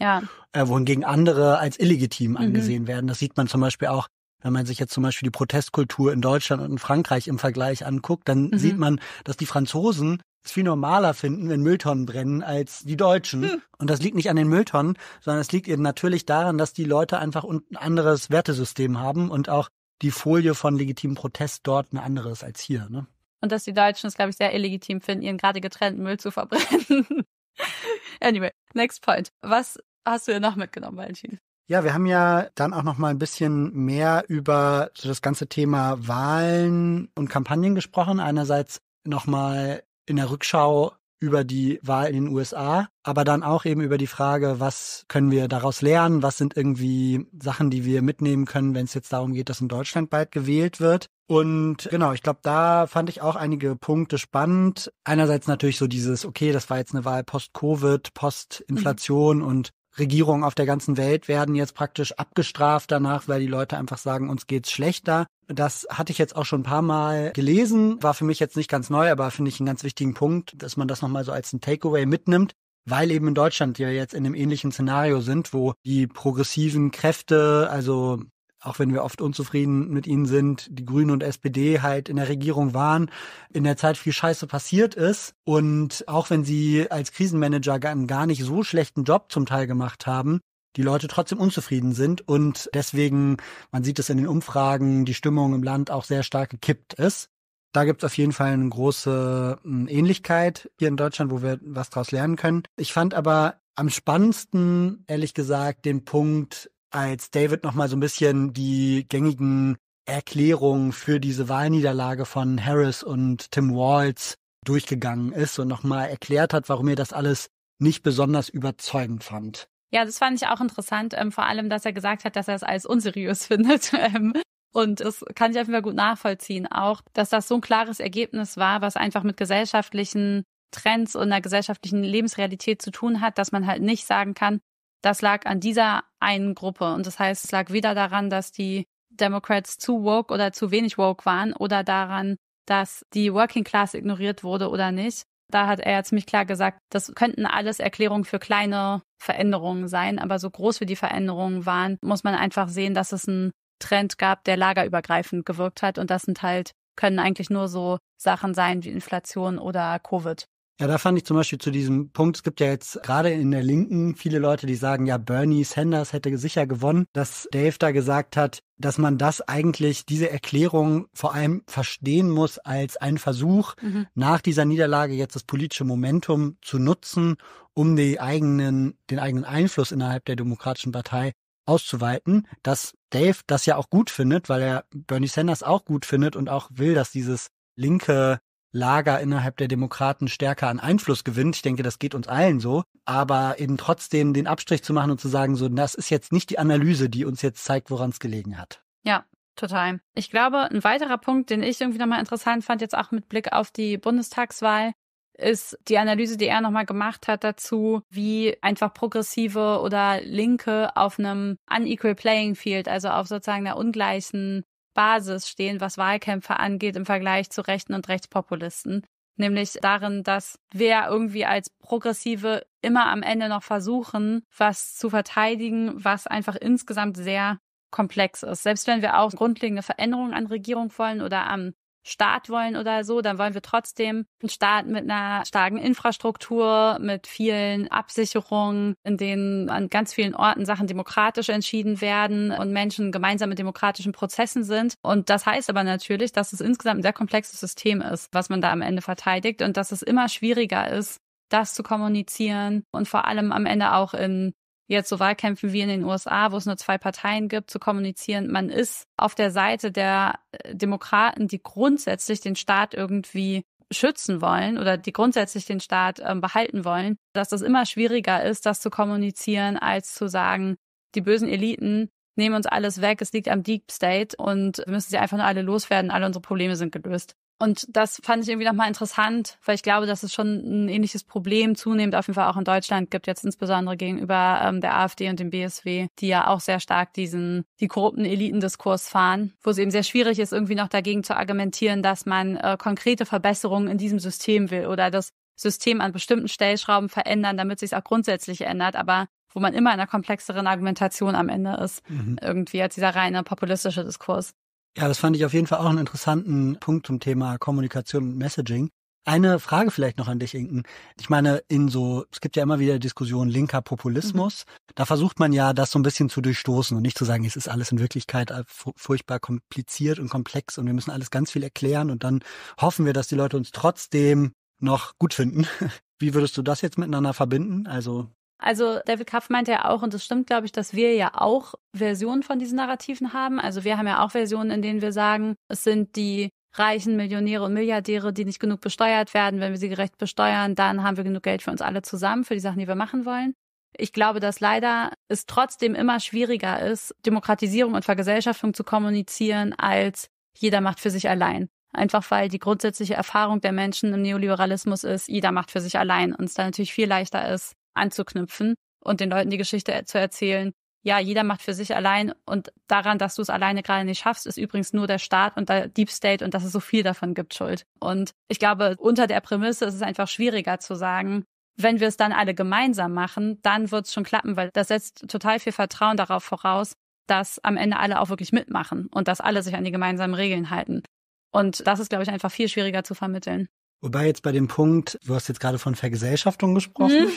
wohingegen andere als illegitim angesehen werden. Das sieht man zum Beispiel auch, wenn man sich jetzt zum Beispiel die Protestkultur in Deutschland und in Frankreich im Vergleich anguckt, dann sieht man, dass die Franzosen es viel normaler finden, wenn Mülltonnen brennen, als die Deutschen. Und das liegt nicht an den Mülltonnen, sondern es liegt eben natürlich daran, dass die Leute einfach ein anderes Wertesystem haben und auch die Folie von legitimem Protest dort ein anderes als hier, ne? Und dass die Deutschen es, glaube ich, sehr illegitim finden, ihren gerade getrennten Müll zu verbrennen. Anyway, next point. Was hast du denn noch mitgenommen, Valentin? Ja, wir haben ja dann auch noch mal ein bisschen mehr über so das ganze Thema Wahlen und Kampagnen gesprochen. Einerseits noch mal in der Rückschau über die Wahl in den USA, aber dann auch eben über die Frage, was können wir daraus lernen, was sind irgendwie Sachen, die wir mitnehmen können, wenn es jetzt darum geht, dass in Deutschland bald gewählt wird. Und genau, ich glaube, da fand ich auch einige Punkte spannend. Einerseits natürlich so dieses, okay, das war jetzt eine Wahl post-Covid, post-Inflation und Regierungen auf der ganzen Welt werden jetzt praktisch abgestraft danach, weil die Leute einfach sagen, uns geht's schlechter. Das hatte ich jetzt auch schon ein paar Mal gelesen, war für mich jetzt nicht ganz neu, aber finde ich einen ganz wichtigen Punkt, dass man das nochmal so als ein Takeaway mitnimmt, weil eben in Deutschland ja jetzt in einem ähnlichen Szenario sind, wo die progressiven Kräfte, also auch wenn wir oft unzufrieden mit ihnen sind, die Grünen und SPD halt in der Regierung waren, in der Zeit viel Scheiße passiert ist. Und auch wenn sie als Krisenmanager einen gar nicht so schlechten Job zum Teil gemacht haben, die Leute trotzdem unzufrieden sind und deswegen, man sieht es in den Umfragen, die Stimmung im Land auch sehr stark gekippt ist. Da gibt es auf jeden Fall eine große Ähnlichkeit hier in Deutschland, wo wir was draus lernen können. Ich fand aber am spannendsten, ehrlich gesagt, den Punkt, als David nochmal so ein bisschen die gängigen Erklärungen für diese Wahlniederlage von Harris und Tim Walz durchgegangen ist und nochmal erklärt hat, warum er das alles nicht besonders überzeugend fand. Ja, das fand ich auch interessant, vor allem, dass er gesagt hat, dass er es alles unseriös findet. Und das kann ich auf jeden Fall gut nachvollziehen auch, dass das so ein klares Ergebnis war, was einfach mit gesellschaftlichen Trends und einer gesellschaftlichen Lebensrealität zu tun hat, dass man halt nicht sagen kann, das lag an dieser einen Gruppe. Und das heißt, es lag weder daran, dass die Democrats zu woke oder zu wenig woke waren oder daran, dass die Working Class ignoriert wurde oder nicht. Da hat er ja ziemlich klar gesagt, das könnten alles Erklärungen für kleine Veränderungen sein, aber so groß wie die Veränderungen waren, muss man einfach sehen, dass es einen Trend gab, der lagerübergreifend gewirkt hat und das sind halt, können eigentlich nur so Sachen sein wie Inflation oder Covid. Ja, da fand ich zum Beispiel zu diesem Punkt, es gibt ja jetzt gerade in der Linken viele Leute, die sagen, ja, Bernie Sanders hätte sicher gewonnen, dass Dave da gesagt hat, dass man das eigentlich, diese Erklärung vor allem verstehen muss als einen Versuch, nach dieser Niederlage jetzt das politische Momentum zu nutzen, um den eigenen Einfluss innerhalb der Demokratischen Partei auszuweiten, dass Dave das ja auch gut findet, weil er Bernie Sanders auch gut findet und auch will, dass dieses linke Lager innerhalb der Demokraten stärker an Einfluss gewinnt. Ich denke, das geht uns allen so. Aber eben trotzdem den Abstrich zu machen und zu sagen, so, das ist jetzt nicht die Analyse, die uns jetzt zeigt, woran es gelegen hat. Ja, total. Ich glaube, ein weiterer Punkt, den ich irgendwie nochmal interessant fand, jetzt auch mit Blick auf die Bundestagswahl, ist die Analyse, die er nochmal gemacht hat dazu, wie einfach Progressive oder Linke auf einem unequal playing field, also auf sozusagen einer ungleichen Basis stehen, was Wahlkämpfe angeht im Vergleich zu Rechten und Rechtspopulisten. Nämlich darin, dass wir irgendwie als Progressive immer am Ende noch versuchen, was zu verteidigen, was einfach insgesamt sehr komplex ist. Selbst wenn wir auch grundlegende Veränderungen an Regierung wollen oder am Staat wollen oder so, dann wollen wir trotzdem einen Staat mit einer starken Infrastruktur, mit vielen Absicherungen, in denen an ganz vielen Orten Sachen demokratisch entschieden werden und Menschen gemeinsam mit demokratischen Prozessen sind. Und das heißt aber natürlich, dass es insgesamt ein sehr komplexes System ist, was man da am Ende verteidigt und dass es immer schwieriger ist, das zu kommunizieren und vor allem am Ende auch in jetzt so Wahlkämpfen wie in den USA, wo es nur 2 Parteien gibt, zu kommunizieren. Man ist auf der Seite der Demokraten, die grundsätzlich den Staat irgendwie schützen wollen oder die grundsätzlich den Staat behalten wollen, dass es immer schwieriger ist, das zu kommunizieren, als zu sagen, die bösen Eliten nehmen uns alles weg, es liegt am Deep State und wir müssen sie einfach nur alle loswerden, alle unsere Probleme sind gelöst. Und das fand ich irgendwie nochmal interessant, weil ich glaube, dass es schon ein ähnliches Problem zunehmend auf jeden Fall auch in Deutschland gibt, jetzt insbesondere gegenüber der AfD und dem BSW, die ja auch sehr stark die korrupten Elitendiskurs fahren, wo es eben sehr schwierig ist, irgendwie noch dagegen zu argumentieren, dass man konkrete Verbesserungen in diesem System will oder das System an bestimmten Stellschrauben verändern, damit es sich auch grundsätzlich ändert, aber wo man immer in einer komplexeren Argumentation am Ende ist, irgendwie als dieser reine populistische Diskurs. Ja, das fand ich auf jeden Fall auch einen interessanten Punkt zum Thema Kommunikation und Messaging. Eine Frage vielleicht noch an dich, Inken. Ich meine, es gibt ja immer wieder Diskussionen linker Populismus. Da versucht man ja, das so ein bisschen zu durchstoßen und nicht zu sagen, es ist alles in Wirklichkeit furchtbar kompliziert und komplex und wir müssen alles ganz viel erklären und dann hoffen wir, dass die Leute uns trotzdem noch gut finden. Wie würdest du das jetzt miteinander verbinden? Also David Kaff meinte ja auch, und es stimmt, glaube ich, dass wir ja auch Versionen von diesen Narrativen haben. Also wir haben ja auch Versionen, in denen wir sagen, es sind die reichen Millionäre und Milliardäre, die nicht genug besteuert werden. Wenn wir sie gerecht besteuern, dann haben wir genug Geld für uns alle zusammen, für die Sachen, die wir machen wollen. Ich glaube, dass leider es trotzdem immer schwieriger ist, Demokratisierung und Vergesellschaftung zu kommunizieren, als jeder macht für sich allein. Einfach weil die grundsätzliche Erfahrung der Menschen im Neoliberalismus ist, jeder macht für sich allein. Und es dann natürlich viel leichter ist, anzuknüpfen und den Leuten die Geschichte zu erzählen, ja, jeder macht für sich allein und daran, dass du es alleine gerade nicht schaffst, ist übrigens nur der Staat und der Deep State und dass es so viel davon gibt, schuld. Und ich glaube, unter der Prämisse ist es einfach schwieriger zu sagen, wenn wir es dann alle gemeinsam machen, dann wird es schon klappen, weil das setzt total viel Vertrauen darauf voraus, dass am Ende alle auch wirklich mitmachen und dass alle sich an die gemeinsamen Regeln halten. Und das ist, glaube ich, einfach viel schwieriger zu vermitteln. Wobei jetzt bei dem Punkt, du hast jetzt gerade von Vergesellschaftung gesprochen,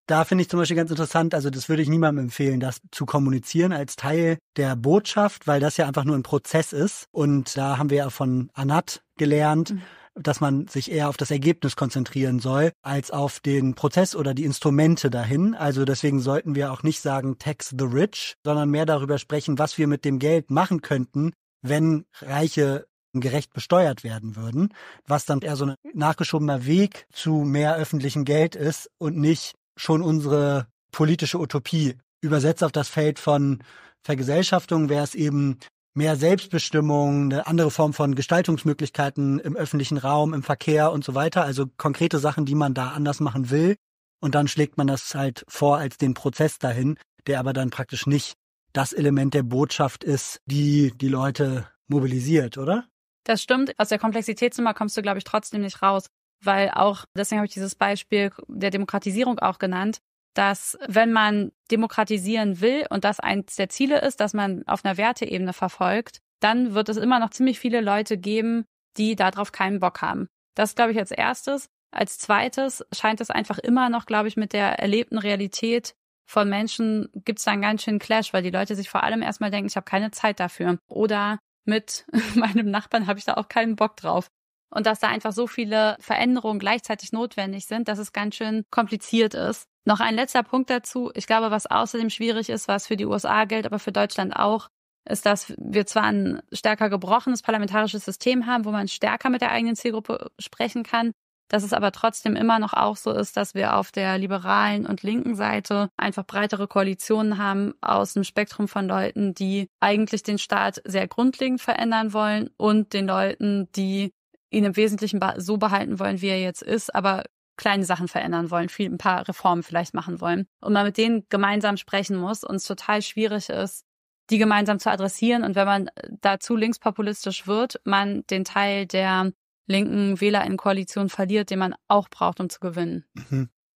da finde ich zum Beispiel ganz interessant, also das würde ich niemandem empfehlen, das zu kommunizieren als Teil der Botschaft, weil das ja einfach nur ein Prozess ist und da haben wir ja von Anat gelernt, dass man sich eher auf das Ergebnis konzentrieren soll, als auf den Prozess oder die Instrumente dahin. Also deswegen sollten wir auch nicht sagen tax the rich, sondern mehr darüber sprechen, was wir mit dem Geld machen könnten, wenn Reiche gerecht besteuert werden würden, was dann eher so ein nachgeschobener Weg zu mehr öffentlichem Geld ist und nicht schon unsere politische Utopie. Übersetzt auf das Feld von Vergesellschaftung wäre es eben mehr Selbstbestimmung, eine andere Form von Gestaltungsmöglichkeiten im öffentlichen Raum, im Verkehr und so weiter, also konkrete Sachen, die man da anders machen will und dann schlägt man das halt vor als den Prozess dahin, der aber dann praktisch nicht das Element der Botschaft ist, die die Leute mobilisiert, oder? Das stimmt. Aus der Komplexitätsnummer kommst du, glaube ich, trotzdem nicht raus, weil auch, deswegen habe ich dieses Beispiel der Demokratisierung auch genannt, dass wenn man demokratisieren will und das eins der Ziele ist, dass man auf einer Werteebene verfolgt, dann wird es immer noch ziemlich viele Leute geben, die darauf keinen Bock haben. Das glaube ich als erstes. Als zweites scheint es einfach immer noch, glaube ich, mit der erlebten Realität von Menschen gibt es da einen ganz schönen Clash, weil die Leute sich vor allem erstmal denken, ich habe keine Zeit dafür. Oder mit meinem Nachbarn habe ich da auch keinen Bock drauf. Und dass da einfach so viele Veränderungen gleichzeitig notwendig sind, dass es ganz schön kompliziert ist. Noch ein letzter Punkt dazu. Ich glaube, was außerdem schwierig ist, was für die USA gilt, aber für Deutschland auch, ist, dass wir zwar ein stärker gebrochenes parlamentarisches System haben, wo man stärker mit der eigenen Zielgruppe sprechen kann, dass es aber trotzdem immer noch auch so ist, dass wir auf der liberalen und linken Seite einfach breitere Koalitionen haben aus einem Spektrum von Leuten, die eigentlich den Staat sehr grundlegend verändern wollen und den Leuten, die ihn im Wesentlichen so behalten wollen, wie er jetzt ist, aber kleine Sachen verändern wollen, ein paar Reformen vielleicht machen wollen. Und man mit denen gemeinsam sprechen muss und es total schwierig ist, die gemeinsam zu adressieren. Und wenn man dazu linkspopulistisch wird, man den Teil der linken WählerInnen-Koalition verliert, den man auch braucht, um zu gewinnen.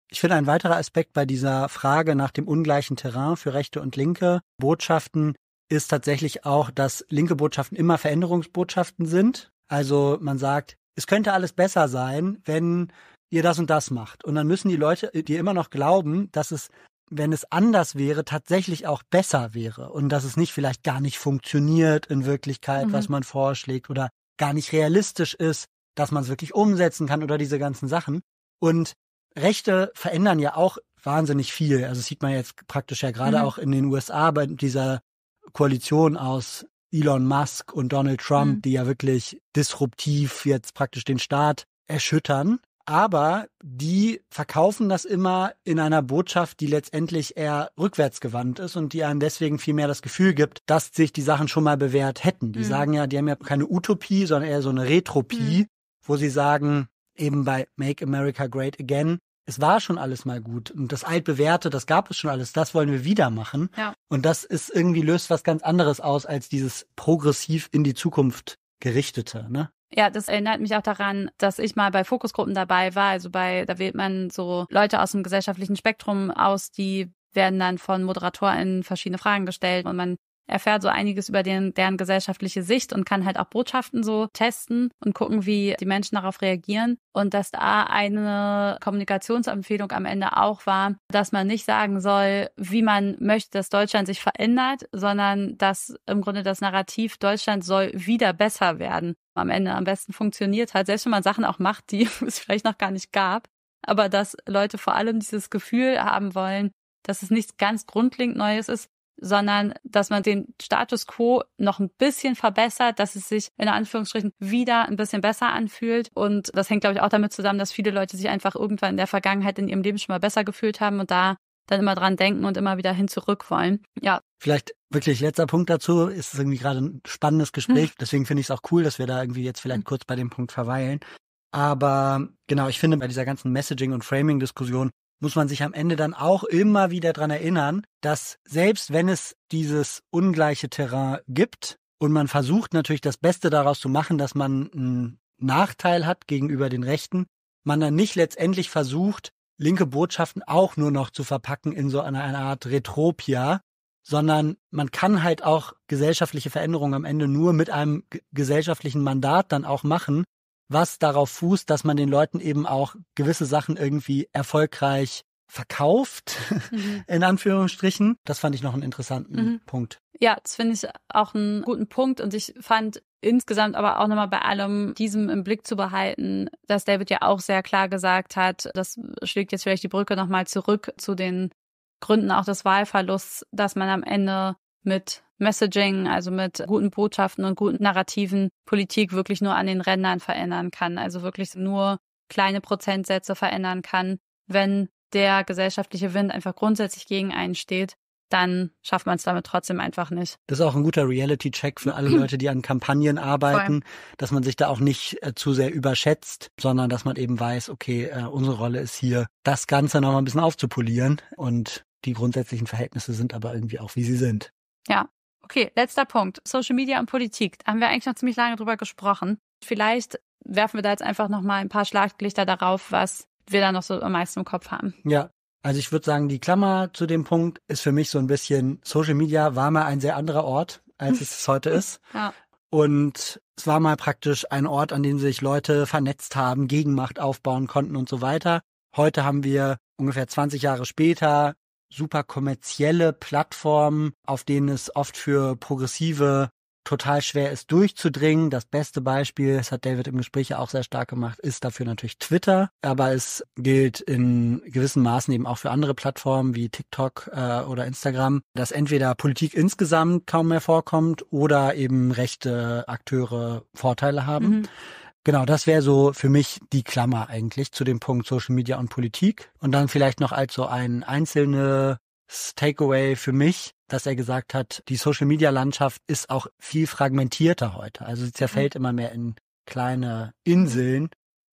Ich finde, ein weiterer Aspekt bei dieser Frage nach dem ungleichen Terrain für rechte und linke Botschaften ist tatsächlich auch, dass linke Botschaften immer Veränderungsbotschaften sind. Also man sagt, es könnte alles besser sein, wenn ihr das und das macht. Und dann müssen die Leute dir immer noch glauben, dass es, wenn es anders wäre, tatsächlich auch besser wäre. Und dass es nicht vielleicht gar nicht funktioniert in Wirklichkeit, was man vorschlägt, oder gar nicht realistisch ist, dass man es wirklich umsetzen kann oder diese ganzen Sachen. Und Rechte verändern ja auch wahnsinnig viel. Also das sieht man jetzt praktisch ja gerade auch in den USA bei dieser Koalition aus Elon Musk und Donald Trump, die ja wirklich disruptiv jetzt praktisch den Staat erschüttern. Aber die verkaufen das immer in einer Botschaft, die letztendlich eher rückwärtsgewandt ist und die einem deswegen viel mehr das Gefühl gibt, dass sich die Sachen schon mal bewährt hätten. Die sagen ja, die haben ja keine Utopie, sondern eher so eine Retropie, wo sie sagen, eben bei Make America Great Again, es war schon alles mal gut und das Altbewährte, das gab es schon alles, das wollen wir wieder machen. Ja. Und das ist irgendwie, löst was ganz anderes aus als dieses progressiv in die Zukunft gerichtete, ne? Ja, das erinnert mich auch daran, dass ich mal bei Fokusgruppen dabei war. Also da wählt man so Leute aus dem gesellschaftlichen Spektrum aus, die werden dann von ModeratorInnen verschiedene Fragen gestellt und man erfährt so einiges über deren gesellschaftliche Sicht und kann halt auch Botschaften so testen und gucken, wie die Menschen darauf reagieren. Und dass da eine Kommunikationsempfehlung am Ende auch war, dass man nicht sagen soll, wie man möchte, dass Deutschland sich verändert, sondern dass im Grunde das Narrativ, Deutschland soll wieder besser werden, am Ende am besten funktioniert hat, selbst wenn man Sachen auch macht, die es vielleicht noch gar nicht gab. Aber dass Leute vor allem dieses Gefühl haben wollen, dass es nichts ganz grundlegend Neues ist, sondern dass man den Status quo noch ein bisschen verbessert, dass es sich in Anführungsstrichen wieder ein bisschen besser anfühlt. Und das hängt, glaube ich, auch damit zusammen, dass viele Leute sich einfach irgendwann in der Vergangenheit in ihrem Leben schon mal besser gefühlt haben und da dann immer dran denken und immer wieder hin zurück wollen. Ja. Vielleicht wirklich letzter Punkt dazu, ist irgendwie gerade ein spannendes Gespräch. Deswegen finde ich es auch cool, dass wir da irgendwie jetzt vielleicht kurz bei dem Punkt verweilen. Aber genau, ich finde, bei dieser ganzen Messaging- und Framing-Diskussion muss man sich am Ende dann auch immer wieder dran erinnern, dass selbst wenn es dieses ungleiche Terrain gibt und man versucht natürlich das Beste daraus zu machen, dass man einen Nachteil hat gegenüber den Rechten, man dann nicht letztendlich versucht, linke Botschaften auch nur noch zu verpacken in so eine Art Retropia, sondern man kann halt auch gesellschaftliche Veränderungen am Ende nur mit einem gesellschaftlichen Mandat dann auch machen, was darauf fußt, dass man den Leuten eben auch gewisse Sachen irgendwie erfolgreich verkauft, in Anführungsstrichen. Das fand ich noch einen interessanten Punkt. Ja, das finde ich auch einen guten Punkt und ich fand insgesamt aber auch nochmal bei allem diesem im Blick zu behalten, dass David ja auch sehr klar gesagt hat, das schlägt jetzt vielleicht die Brücke nochmal zurück zu den Gründen auch des Wahlverlusts, dass man am Ende mit Messaging, also mit guten Botschaften und guten Narrativen Politik wirklich nur an den Rändern verändern kann, also wirklich nur kleine Prozentsätze verändern kann. Wenn der gesellschaftliche Wind einfach grundsätzlich gegen einen steht, dann schafft man es damit trotzdem einfach nicht. Das ist auch ein guter Reality-Check für alle Leute, die an Kampagnen arbeiten, dass man sich da auch nicht zu sehr überschätzt, sondern dass man eben weiß, okay, unsere Rolle ist hier, das Ganze noch mal ein bisschen aufzupolieren und die grundsätzlichen Verhältnisse sind aber irgendwie auch, wie sie sind. Ja, okay, letzter Punkt. Social Media und Politik. Da haben wir eigentlich noch ziemlich lange drüber gesprochen. Vielleicht werfen wir da jetzt einfach noch mal ein paar Schlaglichter darauf, was wir da noch so am meisten im Kopf haben. Ja, also ich würde sagen, die Klammer zu dem Punkt ist für mich so ein bisschen, Social Media war mal ein sehr anderer Ort, als es heute ist. Ja. Und es war mal praktisch ein Ort, an dem sich Leute vernetzt haben, Gegenmacht aufbauen konnten und so weiter. Heute haben wir ungefähr 20 Jahre später super kommerzielle Plattformen, auf denen es oft für Progressive total schwer ist durchzudringen. Das beste Beispiel, das hat David im Gespräch ja auch sehr stark gemacht, ist dafür natürlich Twitter. Aber es gilt in gewissen Maßen eben auch für andere Plattformen wie TikTok oder Instagram, dass entweder Politik insgesamt kaum mehr vorkommt oder eben rechte Akteure Vorteile haben. Genau, das wäre so für mich die Klammer eigentlich zu dem Punkt Social Media und Politik. Und dann vielleicht noch als so ein einzelnes Takeaway für mich, dass er gesagt hat, die Social-Media-Landschaft ist auch viel fragmentierter heute. Also es zerfällt immer mehr in kleine Inseln.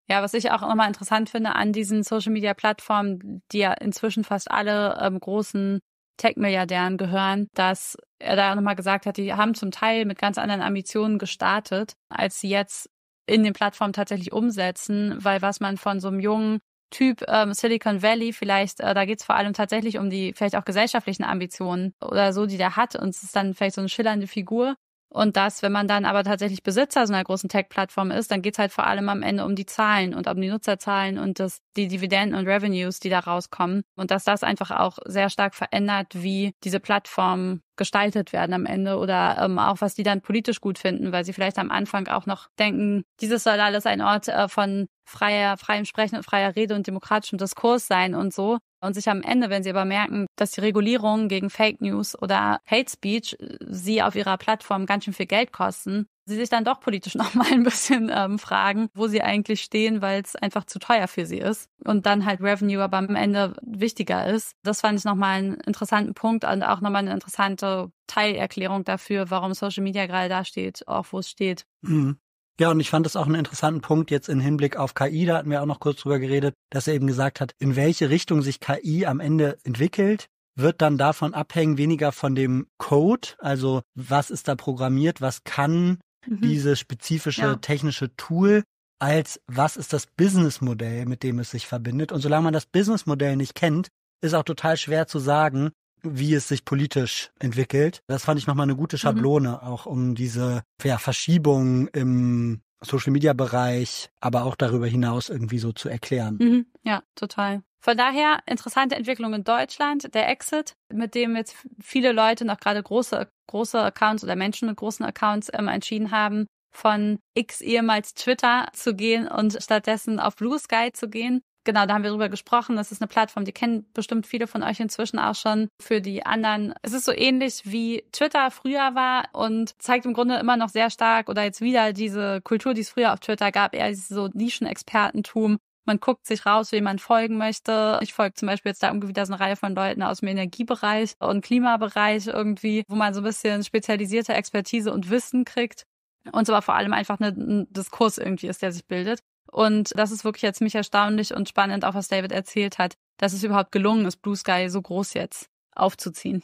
Ja, was ich auch nochmal interessant finde an diesen Social-Media-Plattformen, die ja inzwischen fast alle großen Tech-Milliardären gehören, dass er da nochmal gesagt hat, die haben zum Teil mit ganz anderen Ambitionen gestartet, als sie jetzt in den Plattformen tatsächlich umsetzen, weil was man von so einem jungen Typ Silicon Valley vielleicht, da geht's vor allem tatsächlich um die vielleicht auch gesellschaftlichen Ambitionen oder so, die der hat, und es ist dann vielleicht so eine schillernde Figur. Und das, wenn man dann aber tatsächlich Besitzer so einer großen Tech-Plattform ist, dann geht's halt vor allem am Ende um die Zahlen und um die Nutzerzahlen und die Dividenden und Revenues, die da rauskommen. Und dass das einfach auch sehr stark verändert, wie diese Plattformen gestaltet werden am Ende oder auch, was die dann politisch gut finden, weil sie vielleicht am Anfang auch noch denken, dieses soll alles ein Ort von freiem Sprechen und freier Rede und demokratischem Diskurs sein und so. Und sich am Ende, wenn sie aber merken, dass die Regulierungen gegen Fake News oder Hate Speech sie auf ihrer Plattform ganz schön viel Geld kosten, sie sich dann doch politisch nochmal ein bisschen fragen, wo sie eigentlich stehen, weil es einfach zu teuer für sie ist. Und dann halt Revenue aber am Ende wichtiger ist. Das fand ich nochmal einen interessanten Punkt und auch nochmal eine interessante Teilerklärung dafür, warum Social Media gerade da steht, auch wo es steht. Mhm. Ja, und ich fand das auch einen interessanten Punkt jetzt im Hinblick auf KI, da hatten wir auch noch kurz drüber geredet, dass er eben gesagt hat, in welche Richtung sich KI am Ende entwickelt, wird dann davon abhängen, weniger von dem Code, also was ist da programmiert, was kann dieses spezifische technische Tool, als was ist das Businessmodell, mit dem es sich verbindet. Und solange man das Businessmodell nicht kennt, ist auch total schwer zu sagen, wie es sich politisch entwickelt. Das fand ich nochmal eine gute Schablone, auch um diese Verschiebung im Social-Media-Bereich, aber auch darüber hinaus irgendwie so zu erklären. Ja, total. Von daher interessante Entwicklung in Deutschland, der Exit, mit dem jetzt viele Leute, noch gerade große Accounts oder Menschen mit großen Accounts entschieden haben, von X ehemals Twitter zu gehen und stattdessen auf Blue Sky zu gehen. Genau, da haben wir drüber gesprochen. Das ist eine Plattform, die kennen bestimmt viele von euch inzwischen auch schon. Für die anderen, es ist so ähnlich wie Twitter früher war und zeigt im Grunde immer noch sehr stark oder jetzt wieder diese Kultur, die es früher auf Twitter gab, eher so Nischenexpertentum. Man guckt sich raus, wem man folgen möchte. Ich folge zum Beispiel jetzt da irgendwie wieder so eine Reihe von Leuten aus dem Energiebereich und Klimabereich irgendwie, wo man so ein bisschen spezialisierte Expertise und Wissen kriegt. Und es aber vor allem einfach ein Diskurs irgendwie ist, der sich bildet. Und das ist wirklich jetzt ziemlich erstaunlich und spannend, auch was David erzählt hat, dass es überhaupt gelungen ist, Blue Sky so groß jetzt aufzuziehen.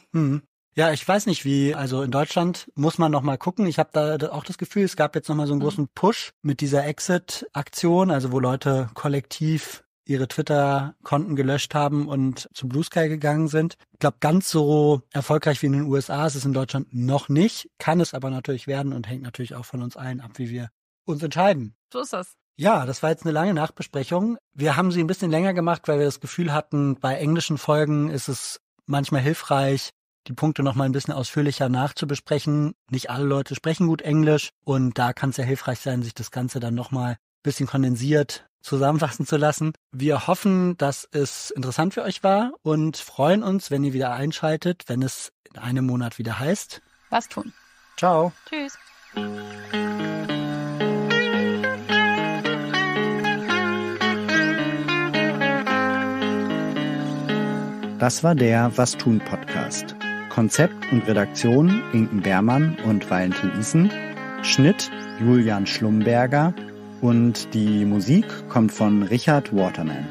Ja, ich weiß nicht wie, also in Deutschland muss man noch mal gucken. Ich habe da auch das Gefühl, es gab jetzt noch mal so einen großen Push mit dieser Exit-Aktion, also wo Leute kollektiv ihre Twitter-Konten gelöscht haben und zu Blue Sky gegangen sind. Ich glaube, ganz so erfolgreich wie in den USA ist es in Deutschland noch nicht, kann es aber natürlich werden und hängt natürlich auch von uns allen ab, wie wir uns entscheiden. So ist das. Ja, das war jetzt eine lange Nachbesprechung. Wir haben sie ein bisschen länger gemacht, weil wir das Gefühl hatten, bei englischen Folgen ist es manchmal hilfreich, die Punkte noch mal ein bisschen ausführlicher nachzubesprechen. Nicht alle Leute sprechen gut Englisch und da kann es ja hilfreich sein, sich das Ganze dann noch mal ein bisschen kondensiert zusammenfassen zu lassen. Wir hoffen, dass es interessant für euch war und freuen uns, wenn ihr wieder einschaltet, wenn es in einem Monat wieder heißt. Was tun? Ciao. Tschüss. Das war der Was tun Podcast. Konzept und Redaktion Inken Beermann und Valentin Dissens. Schnitt Julian Schlumberger und die Musik kommt von Richard Waterman.